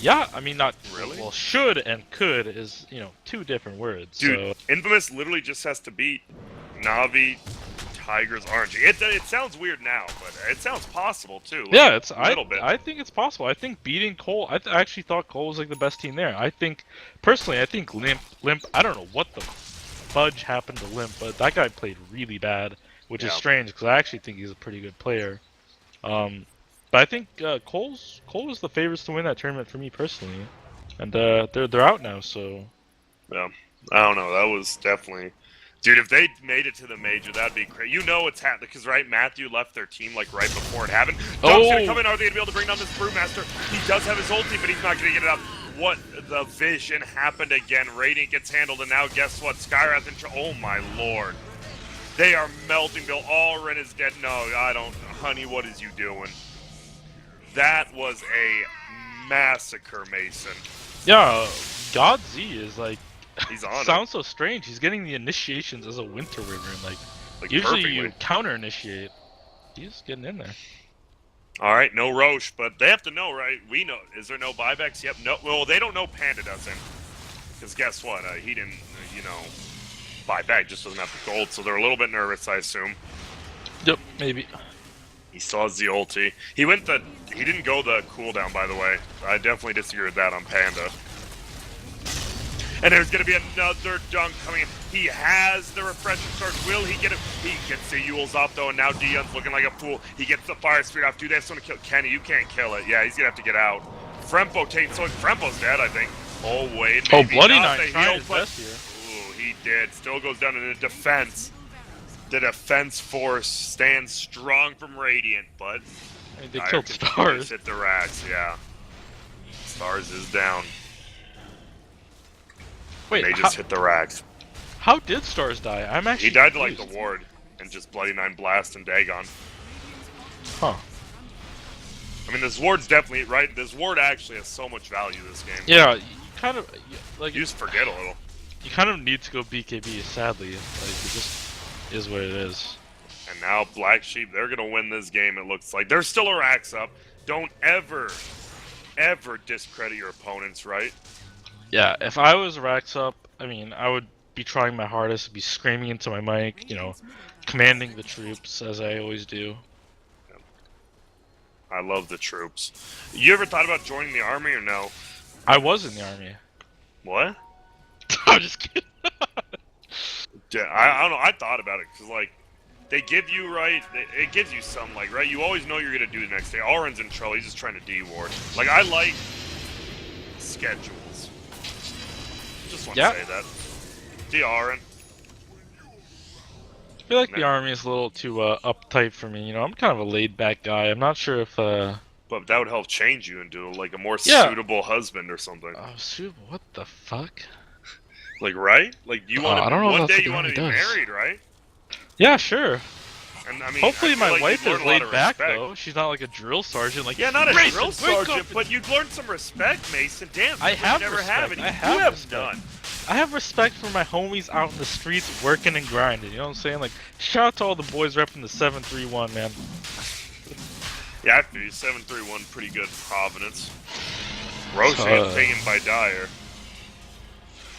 Yeah, I mean, not Really? Well, should and could is, you know, 2 different words. Dude, So Infamous literally just has to beat Navi, Tigers, RNG. It sounds weird now, but it sounds possible too. Like, yeah, it's a little bit. I think it's possible. I think beating Cole. I actually thought Cole was like the best team there. I think personally, I think Limp. I don't know what the fudge happened to Limp, but that guy played really bad, which is Yeah. strange because I actually think he's a pretty good player. But I think Cole was the favorites to win that tournament for me personally, and they're out now. So Yeah, I don't know. That was definitely, dude. If they made it to the major, that'd be crazy. You know what's happening because right, Matthew left their team like right before it happened. Dog's gonna come in. Are they gonna be able to bring down this Brewmaster? He does have his ulti, but he's not gonna get it up. What the vision happened again? Radiant gets handled, and now guess what? Skywrath and oh my lord, they are melting. Bill Allrin is dead. No, I don't. Honey, what is you doing? That was a massacre, Mason. yeah, God Z is like He's on sounds so strange. He's getting the initiations as a Winter Wyvern. Like Like usually perfectly. you counter initiate. He's getting in there. All right, no Roche, but they have to know, right? We know. Is there no buybacks? Yep. No. Well, they don't know Panda doesn't. Because guess what? He didn't. You know. buy back, just doesn't have the gold, so they're a little bit nervous, I assume. Yep, maybe. He still has the ulti. He didn't go the cooldown, by the way. I definitely disagree with that on Panda. And there's going to be another dunk coming in. He has the refreshing charge. Will he get it? He gets the Yule's off, though, and now Dion's looking like a fool. He gets the fire spirit off. Dude, that's going to kill Kenny. You can't kill it. Yeah, he's going to have to get out. Frempo takes... So Frempo's dead, I think. Oh, wait. Oh, Maybe Bloody not. Nine The tried heal, his but- best here. Ooh, he did. Still goes down to the defense. The defense force stands strong from Radiant, but... I mean, they Dire killed continues Stars. to hit the racks, yeah. Stars is down. Wait, They just hit the racks. how did Stars die? I'm actually He died to like the confused. ward and just Bloody Nine Blast and Dagon. Huh. I mean, this ward's definitely right. This ward actually has so much value this game. Yeah, you kind of like You just forget a little. you kind of need to go BKB. Sadly, like it just is what it is. And now Black Sheep, they're gonna win this game. It looks like there's still a racks up. Don't ever discredit your opponents, right? Yeah, if I was Rax up, I mean, I would be trying my hardest, be screaming into my mic, you know, commanding the troops as I always do. I love the troops. You ever thought about joining the army or no? I was in the army. What? I'm just kidding. Yeah, I don't know. I thought about it because like they give you it gives you some like right. You always know you're gonna do the next day. Auron's in trouble. He's just trying to D-ward. Like I like schedules. Just want Yeah. to say that. The Auron. I feel like the army is a little too uptight for me. You know, I'm kind of a laid-back guy. I'm not sure if But that would help change you into like a more Yeah. suitable husband or something. oh shoot, what the fuck? Like right? Like you want to I don't know if one that's day what you the want to be army does. married, right? Yeah, sure. And I mean, Hopefully I feel my like wife you'd learn is a lot laid of back respect. though. She's not like a drill sergeant. Like Yeah, not a "Mason, drill wake sergeant, up and-" but you'd learn some respect, Mason. Damn, I you have never respect. have it. I You have have respect. done. I have respect for my homies out in the streets working and grinding. You know what I'm saying? Like, shout out to all the boys repping the 731, man. Yeah, I feel you. 731, pretty good Providence. Roshan taken by Dyer.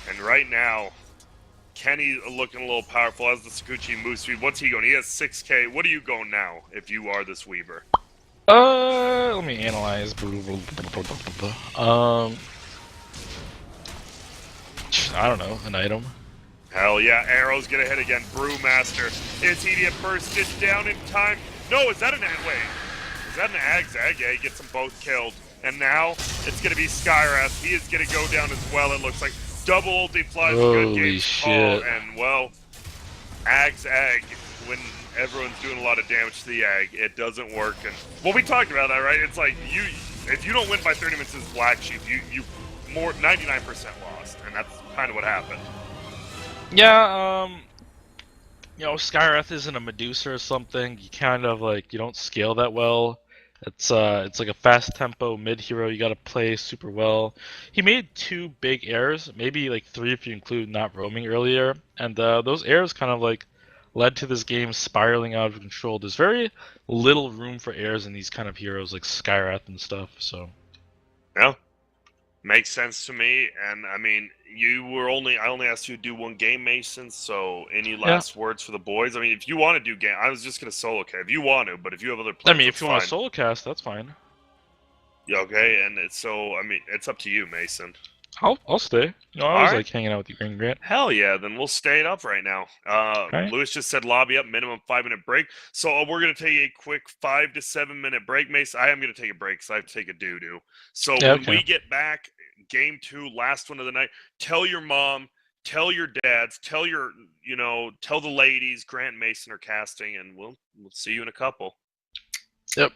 And right now, Kenny looking a little powerful as the Sakuchi move speed. What's he going? He has 6k. What are you going now if you are this Weaver? Let me analyze. I don't know, an item. Hell yeah, Arrow's gonna hit again. Brewmaster. Is he the bursted down in time? No, is that an wait? Is that an Agzag? Yeah, he gets them both killed. And now it's gonna be Skyrath. He is gonna go down as well. It looks like double ulti flies. Good Holy game shit. call. And well, Agzag when everyone's doing a lot of damage to the Ag, it doesn't work. And well, we talked about that, right? It's like if you don't win by 30 minutes as Black Sheep, you more 99% lost, and that's kind of what happened. Yeah, you know, Skyrath isn't a Medusa or something. You kind of like you don't scale that well. It's like a fast tempo mid hero. You gotta play super well. He made 2 big errors, maybe like 3 if you include not roaming earlier, and those errors kind of like led to this game spiraling out of control. There's very little room for errors in these kind of heroes like Skyrath and stuff. So Yeah, makes sense to me. And I mean, I only asked you to do 1 game, Mason. So any last words for the boys? I mean, if you want to do game, I was just gonna solo okay. If you want to, but if you have other plans, I mean, if that's you want fine. to solo cast, that's fine. Yeah, okay, and it's so I mean, it's up to you, Mason. I'll stay. You know, I always Alright. like hanging out with you, Green Grant. Hell yeah, then we'll stay it up right now. Okay. Lewis just said lobby up, minimum 5-minute break. So we're gonna take a quick 5 to 7 minute break, Mason. I am gonna take a break because I have to take a doo-doo. So Yeah, when okay. we get back, game 2, last one of the night, tell your mom, tell your dads, tell the ladies, Grant and Mason are casting, and we'll see you in a couple. Yep.